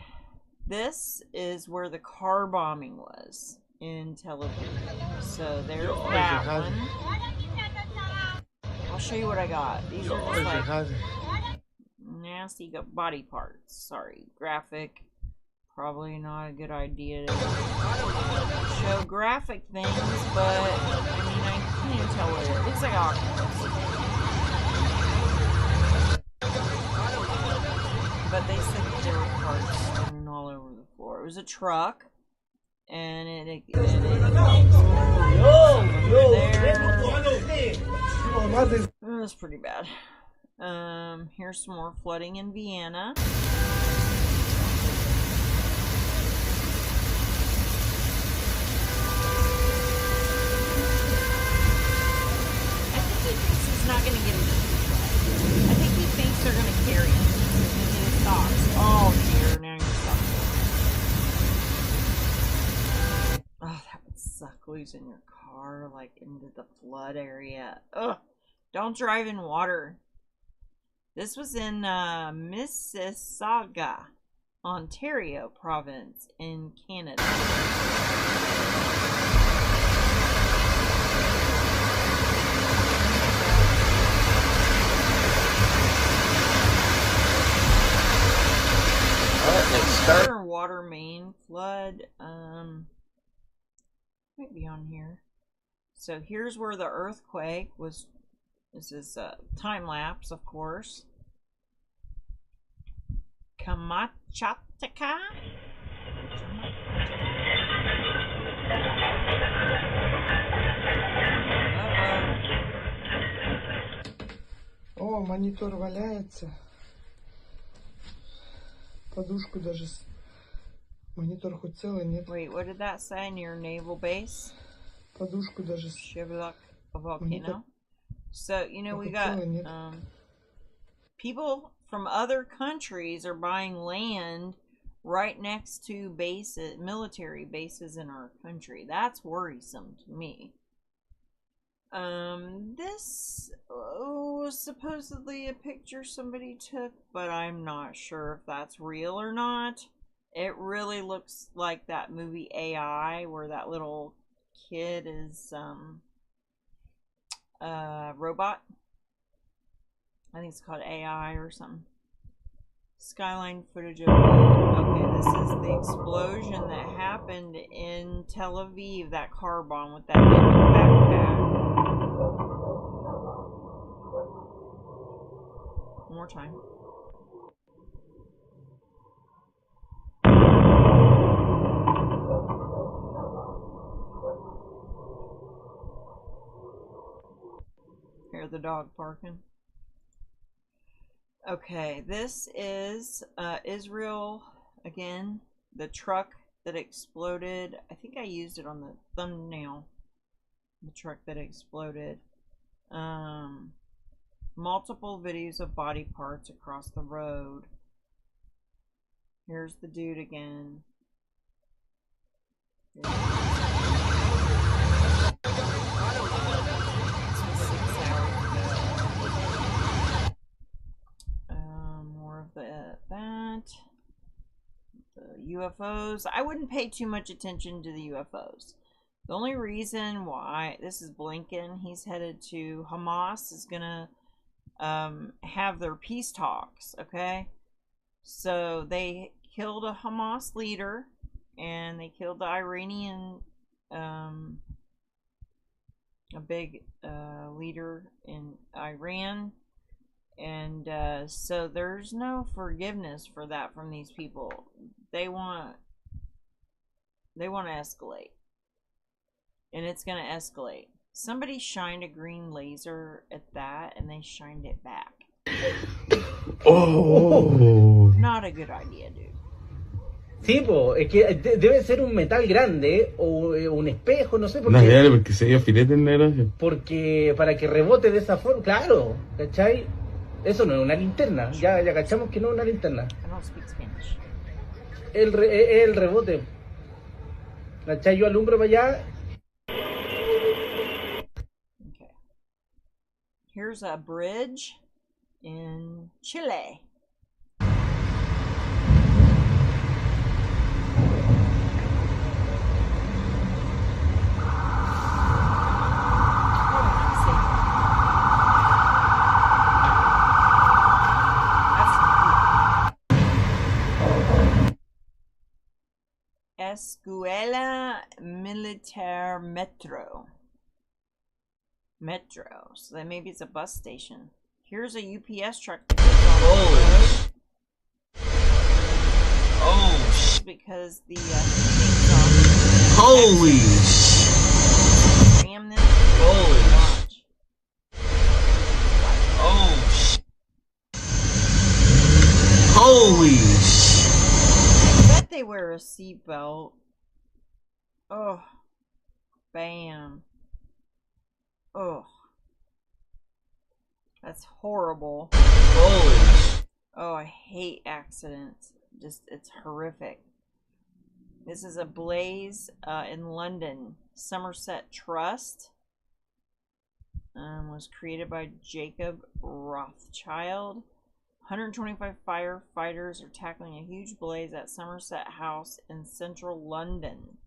this is where the car bombing was in Tel Aviv. So there's that one. I'll show you what I got. These are just like nasty body parts. Sorry, graphic. Probably not a good idea to show graphic things, but I mean, I can't even tell what it is. It looks like octopus. But they said that there were parts strewn all over the floor. It was a truck, and it was pretty bad. Here's some more flooding in Vienna. Not going to get it. I think he thinks they're going to carry him. Into his socks. Oh dear, now your socks. Oh, that would suck losing your car like into the flood area. Ugh. Don't drive in water. This was in Mississauga, Ontario province in Canada. Water main flood. Might be on here. So here's where the earthquake was. This is a time lapse, of course. Kamchatka. О, монитор валяется. Подушку даже. Монитор хоть целый, нет. Wait, what did that say near naval base? Подушку даже. Shivlak, a volcano. So, you know, we got people from other countries are buying land right next to bases, military bases in our country. That's worrisome to me. This was supposedly a picture somebody took, but I'm not sure if that's real or not. It really looks like that movie AI, where that little kid is a robot. I think it's called AI or something. Skyline footage of okay, this is the explosion that happened in Tel Aviv, that car bomb with that backpack. One more time. Hear the dog barking. Okay, this is Israel again. The truck that exploded. I think I used it on the thumbnail. The truck that exploded. Multiple videos of body parts across the road. Here's the dude again. More of that. The UFOs. I wouldn't pay too much attention to the UFOs. The only reason why, this is Blinken, he's headed to Hamas, is gonna have their peace talks, okay? So they killed a Hamas leader, and they killed the Iranian, a big leader in Iran, and so there's no forgiveness for that from these people. They want to escalate, and it's going to escalate. Somebody shined a green laser at that, and they shined it back. Oh. Not a good idea, dude. Sí, po, es que debe ser un metal grande o un espejo, no sé por No, qué. dale, porque se dio filete en la gracia. Porque para que rebote de esa forma, claro, ¿cachai? Eso no es una linterna, ya cachamos que no es una linterna. I don't speak Spanish. El rebote. ¿Cachai? Yo alumbro para allá. Okay. Here's a bridge in Chile. Escuela Militar Metro. So then maybe it's a bus station. Here's a UPS truck that goes on the road. Because the thing's off. Holy! Ram this. Watch. Holy! I bet they wear a seatbelt. Oh. Bam. Oh. That's horrible. Oh, I hate accidents. Just, it's horrific. This is a blaze in London. Somerset Trust was created by Jacob Rothschild. 125 firefighters are tackling a huge blaze at Somerset House in central London.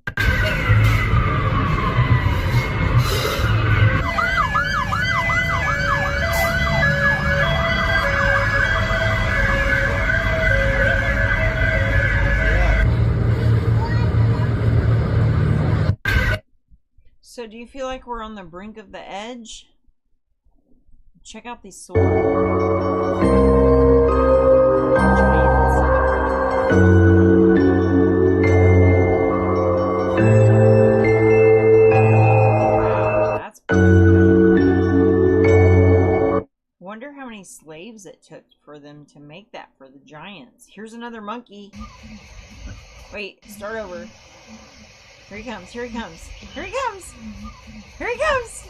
So do you feel like we're on the brink of the edge? Check out these swords. Wow, that's wonder how many slaves it took for them to make that for the giants. Here's another monkey. Wait, start over. Here he comes, here he comes, here he comes, here he comes!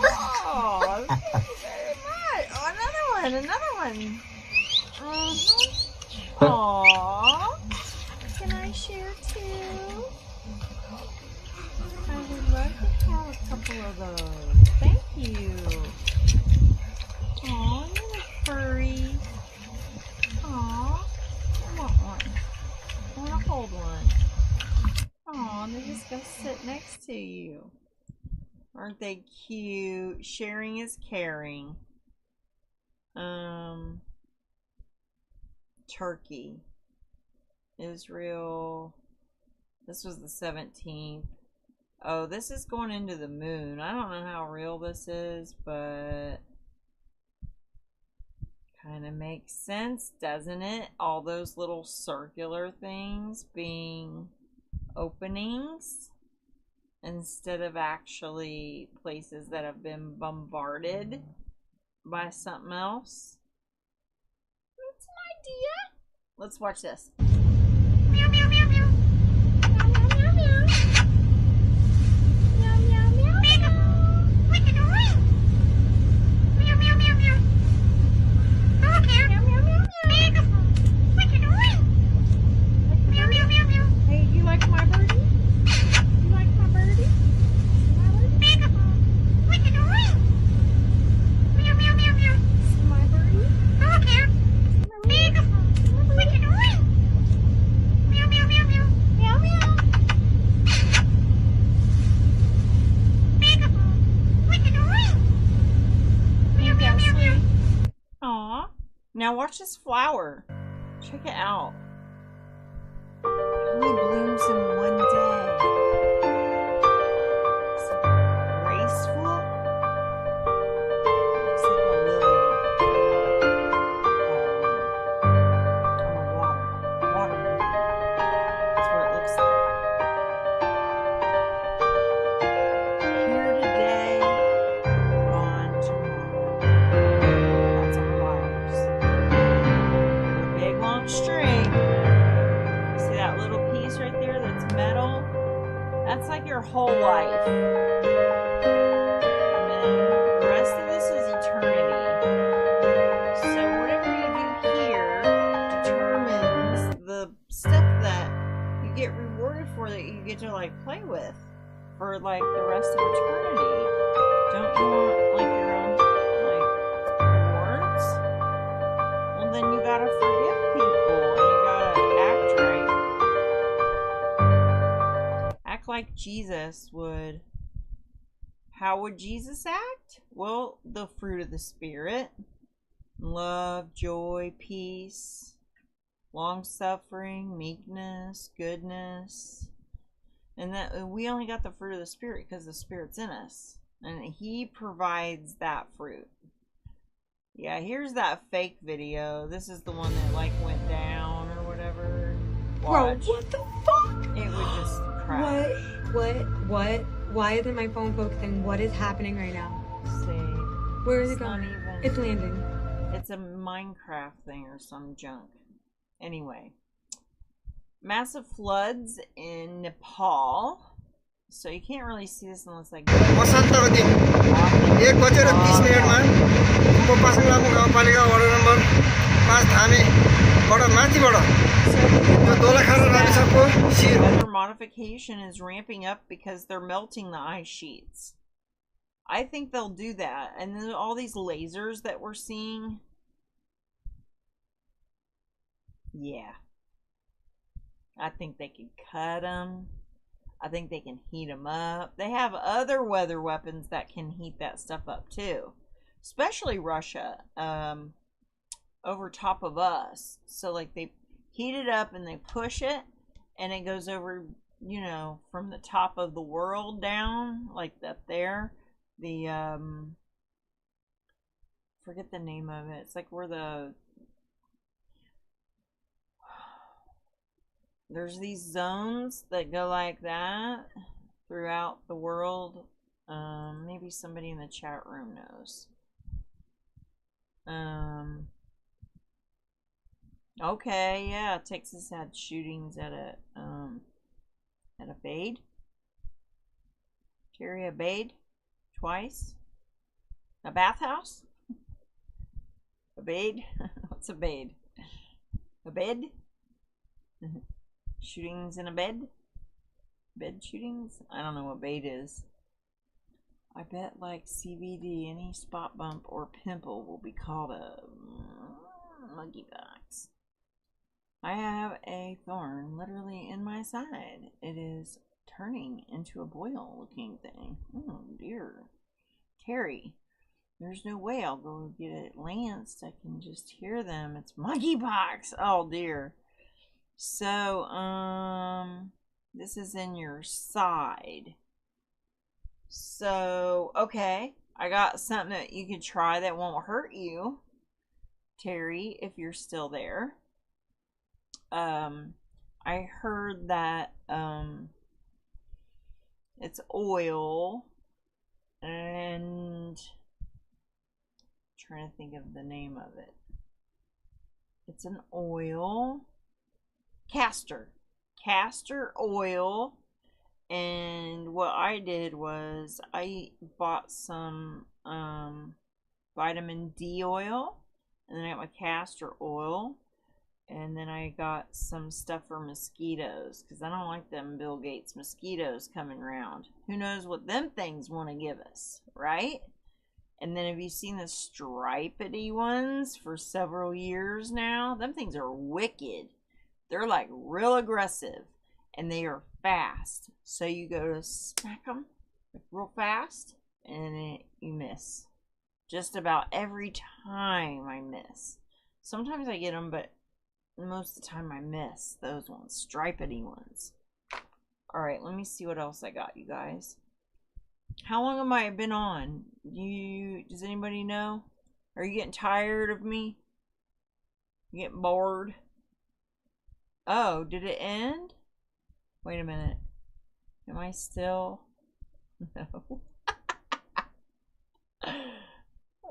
Oh, thank you very much. Oh, another one. Aww. Can I share too? I would love to have a couple of those. Thank you. Aw, you're a furry. Aw. hold one. Aw, they just go sit next to you. Aren't they cute? Sharing is caring. Turkey. Israel. This was the 17th. Oh, this is going into the moon. I don't know how real this is, but kind of makes sense, doesn't it? All those little circular things being openings instead of actually places that have been bombarded by something else. That's an idea. Let's watch this. Meow, meow, meow, meow. Meow, meow, meow, meow. Meow, meow, meow, meow. Wicked ring. Meow, meow, meow, meow. Meow, meow, meow, meow. Wicked ring. Meow, meow, meow, meow. Hey, you like my birdie? You like my birdie? My birdie? Wicked ring. Meow, meow, meow, meow. My birdie? Come here. Wicked ring. Meow, meow, meow, meow. Meow, meow. Wicked ring. Meow, meow, meow, meow. Aw. Now watch this flower. Check it out. It only blooms in one day. It's graceful. Looks like a lily. Water lily. That's what it looks like. Here today, gone tomorrow. That's our lives. A big long string. You see that little piece right there that's metal? That's like your whole life. And then the rest of this is eternity. So whatever you do here determines the stuff that you get rewarded for, that you get to like play with for like the rest of eternity. Don't you want like your own like rewards? Well, then you gotta forgive people and you gotta act right. Act like Jesus would. How would Jesus act? Well, the fruit of the Spirit. Love, joy, peace, long-suffering, meekness, goodness. And that we only got the fruit of the Spirit because the Spirit's in us. And He provides that fruit. Yeah, here's that fake video. This is the one that like went down or whatever. Watch. Bro, what the fuck? It would just crash. What? Why isn't my phone focusing? What is happening right now? See. Where is it It's not going? even- It's landing. It's a Minecraft thing or some junk. Anyway. Massive floods in Nepal. So you can't really see this unless I go. वसन्तको दिन 1:30 मिनेटमा उपपासङ लामो गाउँपालिका vada number 5 धामेबाट माथिबाट यो दोलाखाना गाविसको शिर Weather modification is ramping up because they're melting the ice sheets. I think they'll do that. And then all these lasers that we're seeing. Yeah. I think they can cut them. I think they can heat them up. They have other weather weapons that can heat that stuff up too. Especially Russia. Over top of us. So like they heat it up and they push it. And it goes over, you know, from the top of the world down. Like up there. The, forget the name of it. It's like where the... There's these zones that go like that throughout the world. Maybe somebody in the chat room knows. Okay, yeah, Texas had shootings at a Bade. Terry, a Bade twice. A bathhouse? A Bade? What's a Bade? A bed? Shootings in a bed? Bed shootings? I don't know what bait is. I bet like CBD, any spot bump or pimple will be called a monkeypox. I have a thorn literally in my side. It is turning into a boil looking thing. Oh dear. Terry, there's no way I'll go get it lanced. I can just hear them. It's monkeypox. Oh dear. So, this is in your side. So, okay. I got something that you can try that won't hurt you, Terry, if you're still there. I heard that, it's oil, and I'm trying to think of the name of it. It's an oil, castor oil. And what I did was I bought some vitamin D oil, and then I got my castor oil, and then I got some stuff for mosquitoes, because I don't like them Bill Gates mosquitoes coming around. Who knows what them things want to give us, right? And then have you seen the stripedy ones for several years now? Them things are wicked. They're like real aggressive, and they are fast. So you go to smack them real fast, and you miss. Just about every time I miss. Sometimes I get them, but most of the time I miss those ones, stripedy ones. Alright, let me see what else I got, you guys. How long have I been on? Does anybody know? Are you getting tired of me? You getting bored? Oh, did it end? Wait a minute. Am I still? No.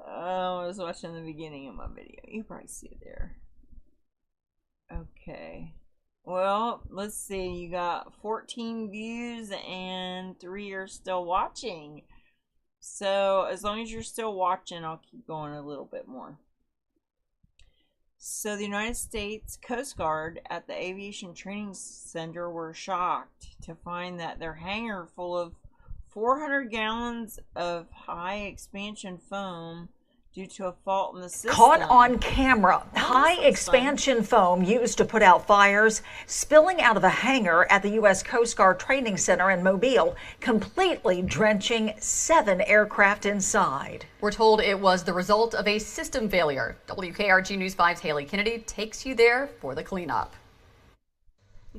Oh, I was watching the beginning of my video. You probably see it there. Okay. Well, let's see. You got 14 views and 3 are still watching. So, as long as you're still watching, I'll keep going a little bit more. So, the United States Coast Guard at the Aviation Training Center were shocked to find that their hangar full of 400 gallons of high expansion foam due to a fault in the system. Caught on camera, high expansion foam used to put out fires spilling out of a hangar at the U.S. Coast Guard Training Center in Mobile, completely drenching 7 aircraft inside. We're told it was the result of a system failure. WKRG News 5's Haley Kennedy takes you there for the cleanup.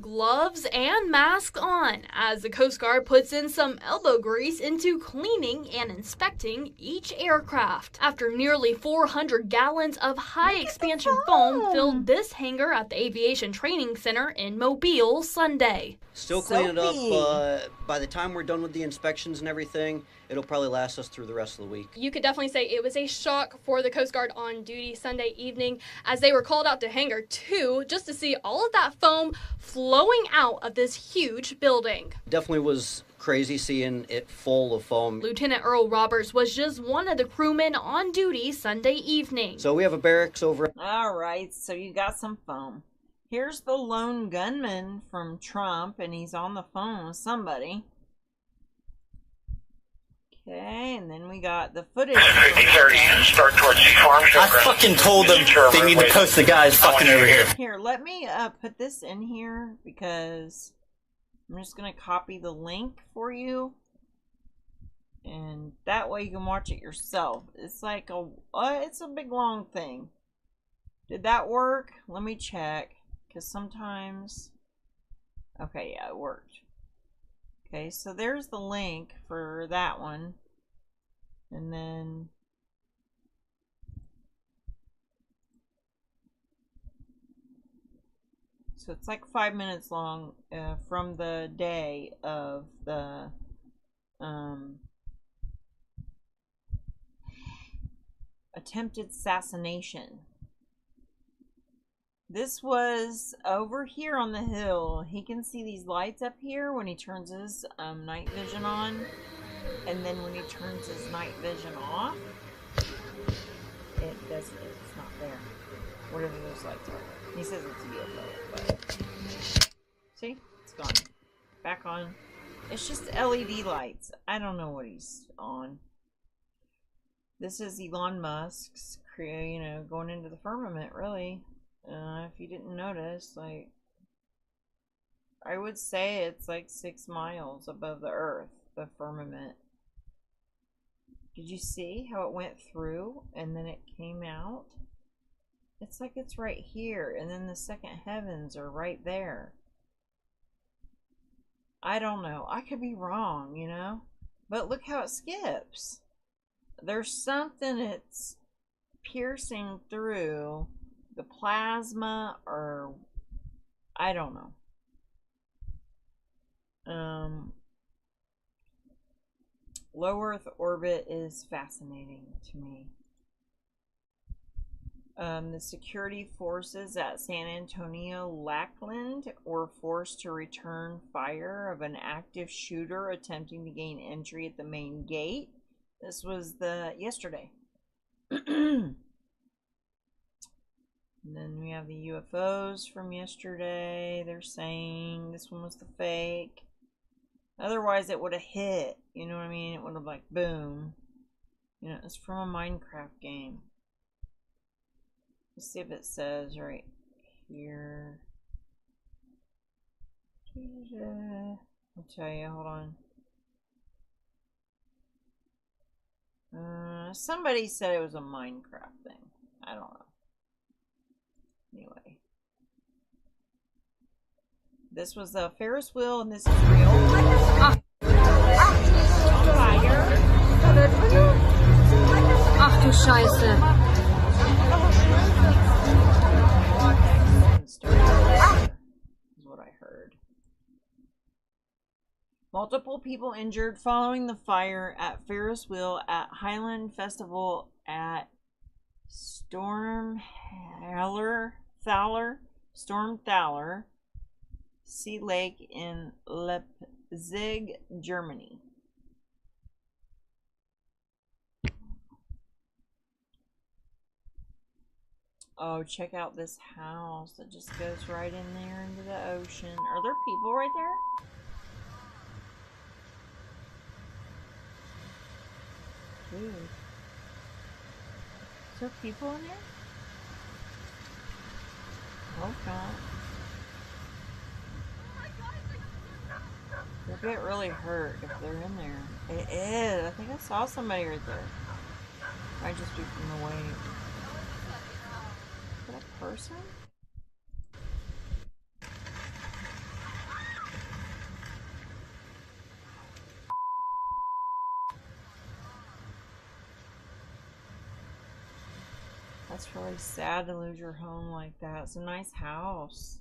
Gloves and mask on as the Coast Guard puts in some elbow grease into cleaning and inspecting each aircraft. After nearly 400 gallons of high expansion foam filled this hangar at the Aviation Training Center in Mobile Sunday. Still cleaning it up. By the time we're done with the inspections and everything, it'll probably last us through the rest of the week. You could definitely say it was a shock for the Coast Guard on duty Sunday evening as they were called out to Hangar 2 just to see all of that foam flowing out of this huge building. Definitely was crazy seeing it full of foam. Lieutenant Earl Roberts was just one of the crewmen on duty Sunday evening. So we have a barracks over. All right, so you got some foam. Here's the lone gunman from Trump, and he's on the phone with somebody. Okay, and then we got the footage. 50-30, start towards the farm. I fucking told them they need to post the guys fucking over here. Here, let me put this in here because I'm just going to copy the link for you. And that way you can watch it yourself. It's like it's a big long thing. Did that work? Let me check. Because sometimes... Okay, yeah, it worked. Okay, so there's the link for that one. And then... So it's like 5 minutes long from the day of the... attempted assassination. This was over here on the hill. He can see these lights up here when he turns his night vision on. And then when he turns his night vision off, it's not there. Whatever those lights are. He says it's a UFO, but see? It's gone. Back on. It's just LED lights. I don't know what he's on. This is Elon Musk's, going into the firmament, really. If you didn't notice, like, I would say it's like 6 miles above the earth, the firmament. Did you see how it went through and then it came out? It's like it's right here, and then the second heavens are right there. I don't know. I could be wrong, you know? But look how it skips. There's something that's piercing through the plasma, or I don't know. Low Earth orbit is fascinating to me. The security forces at San Antonio Lackland were forced to return fire of an active shooter attempting to gain entry at the main gate. This was yesterday. And then we have the UFOs from yesterday. They're saying this one was the fake. Otherwise, it would have hit. You know what I mean? It would have, like, boom. You know, it's from a Minecraft game. Let's see if it says right here. I'll tell you, hold on. Somebody said it was a Minecraft thing. I don't know. Anyway. This was a Ferris wheel, and this is real. Ach du Scheiße. Is what I heard. Multiple people injured following the fire at Ferris wheel at Highland Festival at Storm Thaler Sea Lake in Leipzig, Germany. Oh, check out this house that just goes right in there into the ocean. Are there people right there? Dude. Is there people in there? Hope not. They'll get really hurt if they're in there. It is. I think I saw somebody right there. Might just be from the wave. Is that a person? That's really sad to lose your home like that. It's a nice house.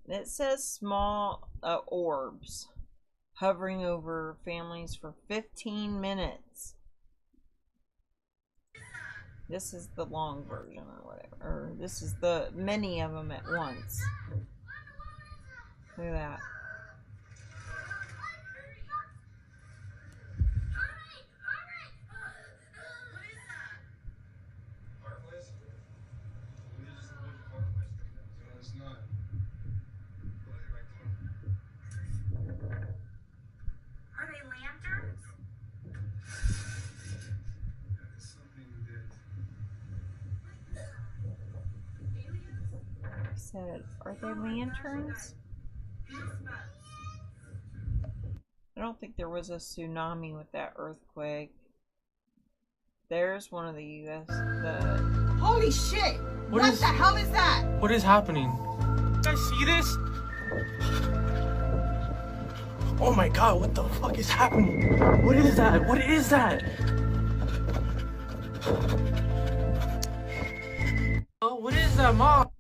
It says small orbs hovering over families for 15 minutes. This is the long version or whatever. Or this is the many of them at once. Look at that. Are they lanterns? I don't think there was a tsunami with that earthquake. There's one of the US. Holy shit! What the hell is that? What is happening? You guys see this? Oh my god, what the fuck is happening? What is that? What is that? Oh, what is that, Mom?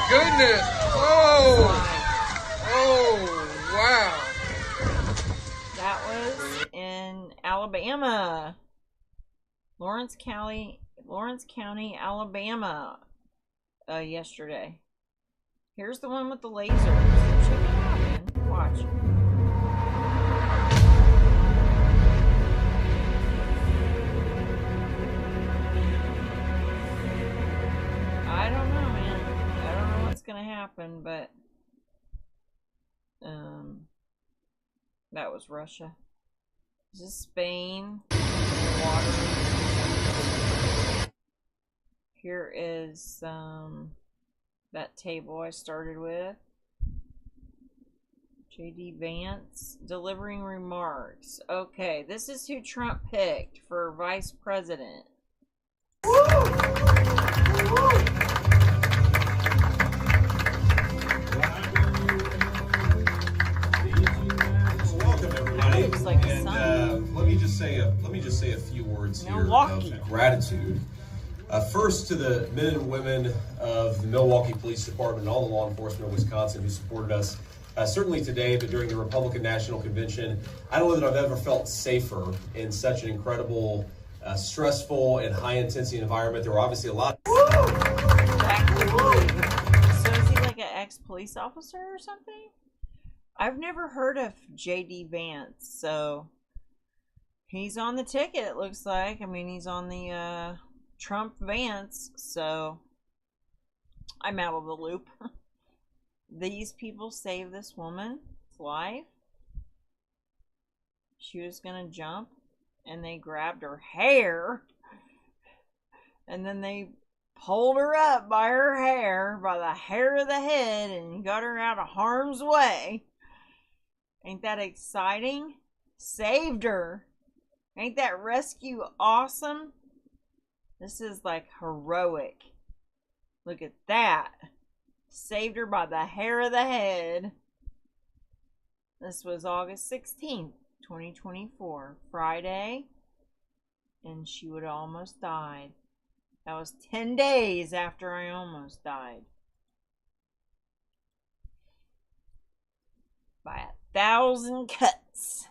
Goodness! Oh, wow! That was in Alabama, Lawrence County, Alabama. Yesterday. Here's the one with the laser. Check it out, man. Watch. I don't know, man. I don't know what's gonna happen, but that was Russia. This is Spain. Here is that table I started with. J.D. Vance delivering remarks. Okay, this is who Trump picked for vice president. Welcome everybody. Looks like and let me just say a few words here of gratitude. First, to the men and women of the Milwaukee Police Department and all the law enforcement of Wisconsin who supported us, certainly today, but during the Republican National Convention. I don't know that I've ever felt safer in such an incredible, stressful, and high-intensity environment. There were obviously a lot. So is he like an ex-police officer or something? I've never heard of J.D. Vance, so he's on the ticket, it looks like. I mean, he's on the Trump Vance, so I'm out of the loop. These people saved this woman's life. She was gonna jump, and they grabbed her hair, and then they pulled her up by her hair, by the hair of the head, and got her out of harm's way. Ain't that exciting? Saved her. Ain't that rescue awesome? This is like heroic. Look at that. Saved her by the hair of the head. This was August 16th, 2024. Friday. And she would have almost died. That was 10 days after I almost died. By 1,000 cuts.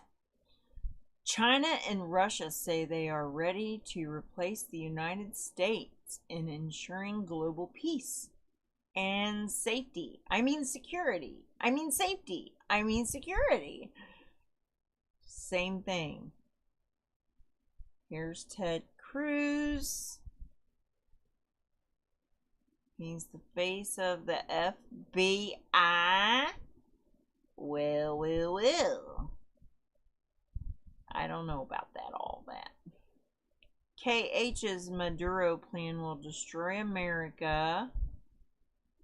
China and Russia say they are ready to replace the United States in ensuring global peace and safety. I mean security. I mean safety. I mean security. Same thing. Here's Ted Cruz. He's the face of the FBI. Well. I don't know about all that. KH's Maduro plan will destroy America.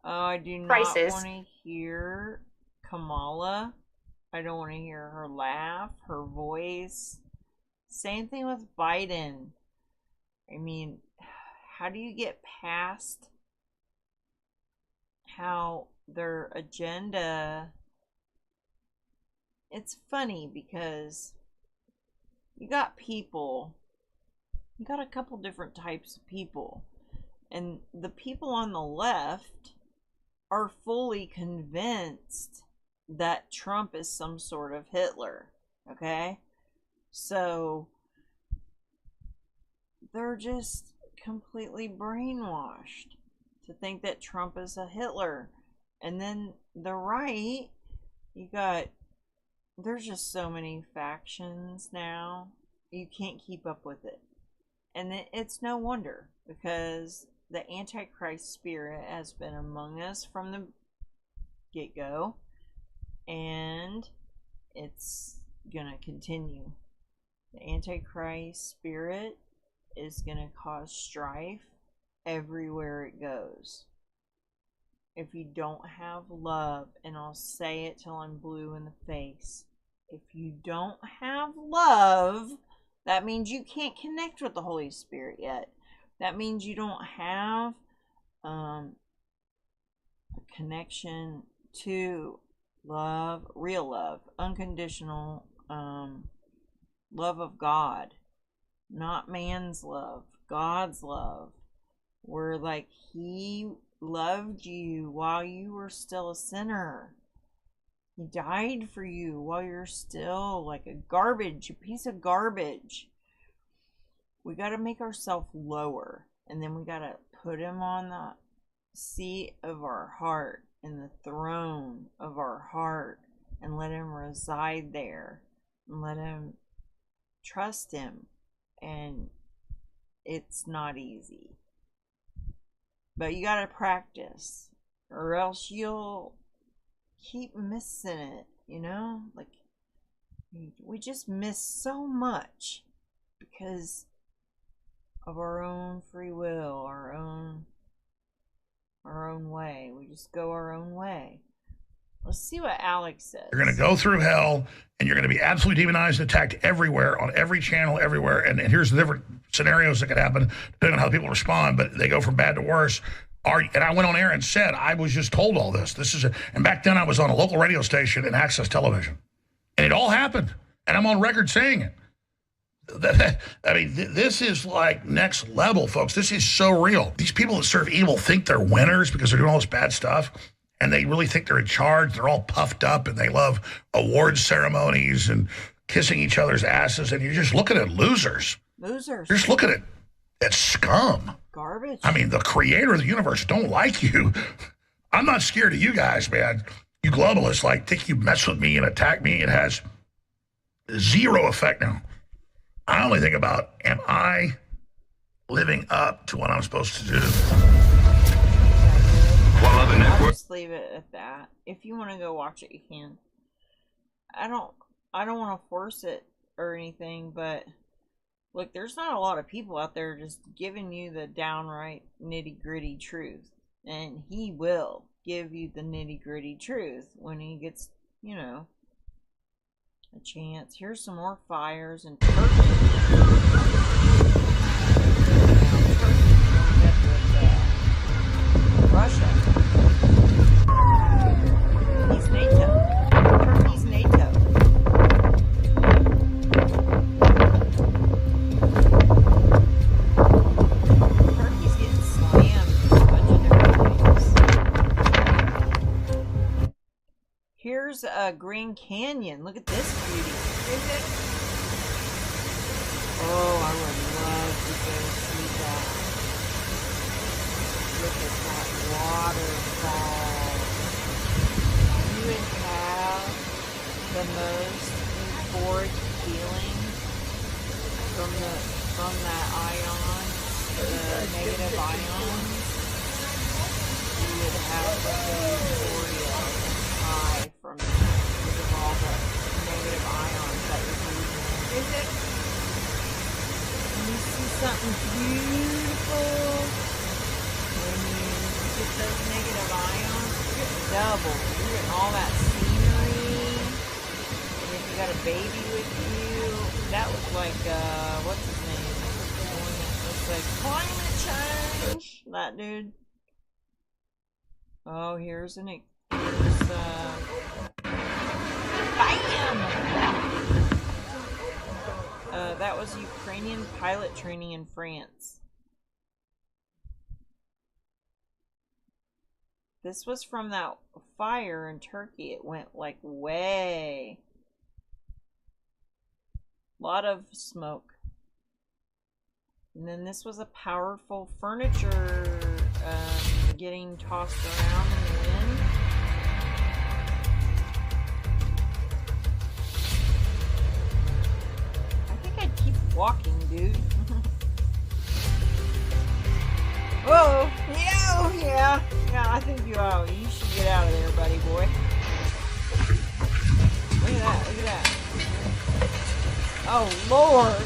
Oh, I do not want to hear Kamala. I don't want to hear her laugh, her voice. Same thing with Biden. I mean, how do you get past how their agenda... It's funny because you got a couple different types of people. And the people on the left are fully convinced that Trump is some sort of Hitler. Okay? So they're just completely brainwashed to think that Trump is a Hitler. And then the right, there's just so many factions now. You can't keep up with it. And it's no wonder, because the Antichrist spirit has been among us from the get-go. And it's going to continue. The Antichrist spirit is going to cause strife everywhere it goes. If you don't have love, and I'll say it till I'm blue in the face, if you don't have love, that means you can't connect with the Holy Spirit yet. That means you don't have a connection to love, real love, unconditional love of God. Not man's love, God's love. Where like He loved you while you were still a sinner. He died for you while you're still like a piece of garbage. We got to make ourselves lower, and then we got to put Him on the seat of our heart, and the throne of our heart, and let Him reside there, and let Him trust Him. And it's not easy, but you got to practice, or else you'll keep missing it, like We just miss so much because of our own free will, our own way. We just go our own way. Let's see what Alex says. You're going to go through hell, and you're going to be absolutely demonized and attacked everywhere, on every channel, everywhere. And here's the different scenarios that could happen depending on how people respond, but they go from bad to worse. And I went on air and said, I was just told all this. And back then I was on a local radio station and access television. And it all happened. And I'm on record saying it. I mean, this is like next level, folks. This is so real. These people that serve evil think they're winners because they're doing all this bad stuff. And they really think they're in charge. They're all puffed up and they love awards ceremonies and kissing each other's asses. And you're just looking at losers. Losers. You're just looking at scum. Garbage. I mean, the creator of the universe don't like you. I'm not scared of you guys, man. You globalists think you mess with me and attack me. It has zero effect now. I only think about, am I living up to what I'm supposed to do? I'll just leave it at that. If you want to go watch it, you can. I don't want to force it or anything, but look, there's not a lot of people out there just giving you the downright nitty-gritty truth. And he will give you the nitty-gritty truth when he gets, a chance. Here's some more fires in Turkey. Russia. He's NATO. Turkey's NATO. Turkey's getting slammed with a bunch of different things. Here's a Grand Canyon. Look at this beauty. Oh, I would love to go see that. Look at that waterfall. You would have the most euphoric feeling from that ion, the negative ions. You would have the euphoria high from that because of all the negative ions that you're breathing. When you see something beautiful, when you get those negative ions, you're getting double. You're getting all that scenery. And if you got a baby with you, that was like, what's his name? The one that looks like climate change. That dude. Oh, here's bam! That was Ukrainian pilot training in France. This was from that fire in Turkey. It went like way. A lot of smoke. And then this was a powerful furniture getting tossed around in the wind. I think I'd keep walking, dude. Whoa! Yeah, I think you should get out of there, buddy boy. Look at that. Oh, Lord!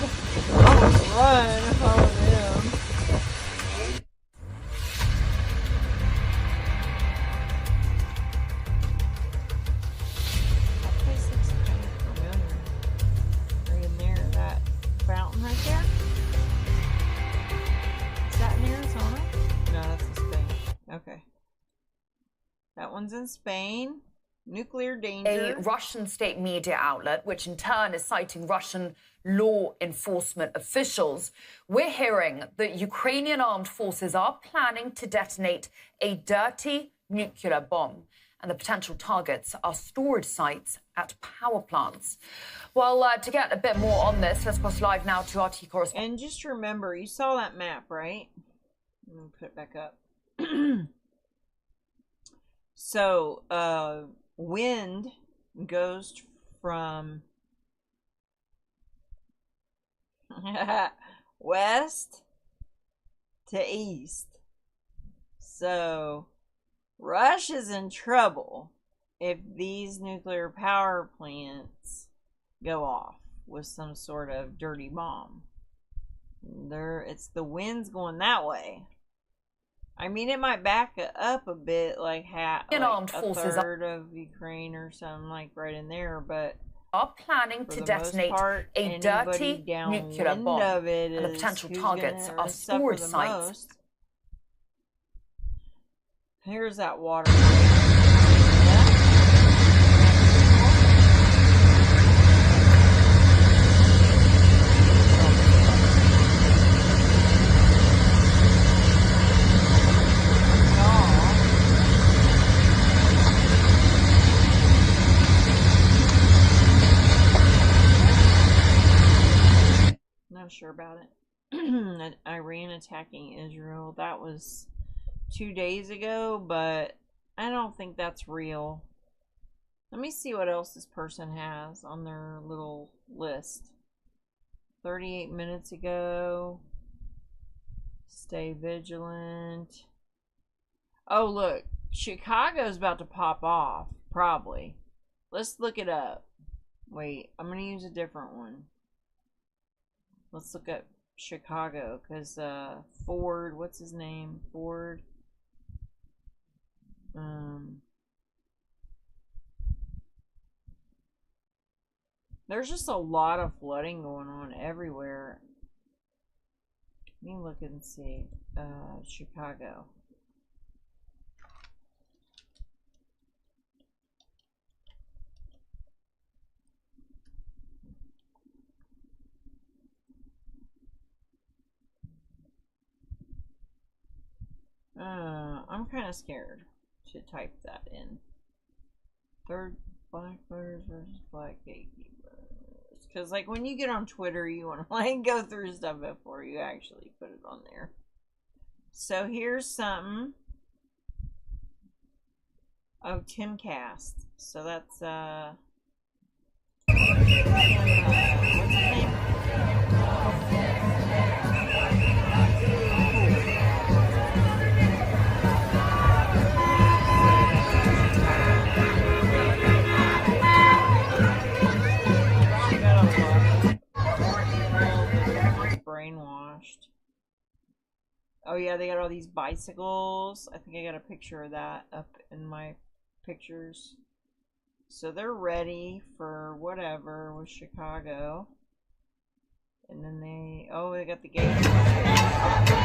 Almost run over them. That place looks kind of familiar. Right in there, that fountain right there. Is that in Arizona? No, that's in Spain. Okay. That one's in Spain. Nuclear danger. A Russian state media outlet, which in turn is citing Russian law enforcement officials. We're hearing that Ukrainian armed forces are planning to detonate a dirty nuclear bomb, and the potential targets are storage sites at power plants. Well, to get a bit more on this, let's cross live now to RT correspondent. And just remember, you saw that map, right? Let me put it back up. So, wind goes from west to east. So, Russia's in trouble if these nuclear power plants go off with some sort of dirty bomb. It's the wind's going that way. I mean, it might back up a bit, like a third of Ukraine or something, like right in there, but are planning to detonate a dirty nuclear bomb, and the potential targets are storage sites. Here's that water. Not sure about it. Iran attacking Israel. That was 2 days ago, but I don't think that's real. Let me see what else this person has on their little list. 38 minutes ago. Stay vigilant. Oh, look. Chicago's about to pop off. Probably. Let's look it up. Wait, I'm going to use a different one. Let's look at Chicago, because Ford, what's his name? Ford. There's just a lot of flooding going on everywhere. Let me look and see. Chicago. I'm kind of scared to type that in. Third black voters versus black gatekeepers. Because, like, when you get on Twitter, you want to, like, go through stuff before you actually put it on there. So, here's something. Oh, Timcast. So, that's, what's his name? Brainwashed. Oh yeah, they got all these bicycles. I think I got a picture of that up in my pictures. So they're ready for whatever with Chicago. And then they got the gate.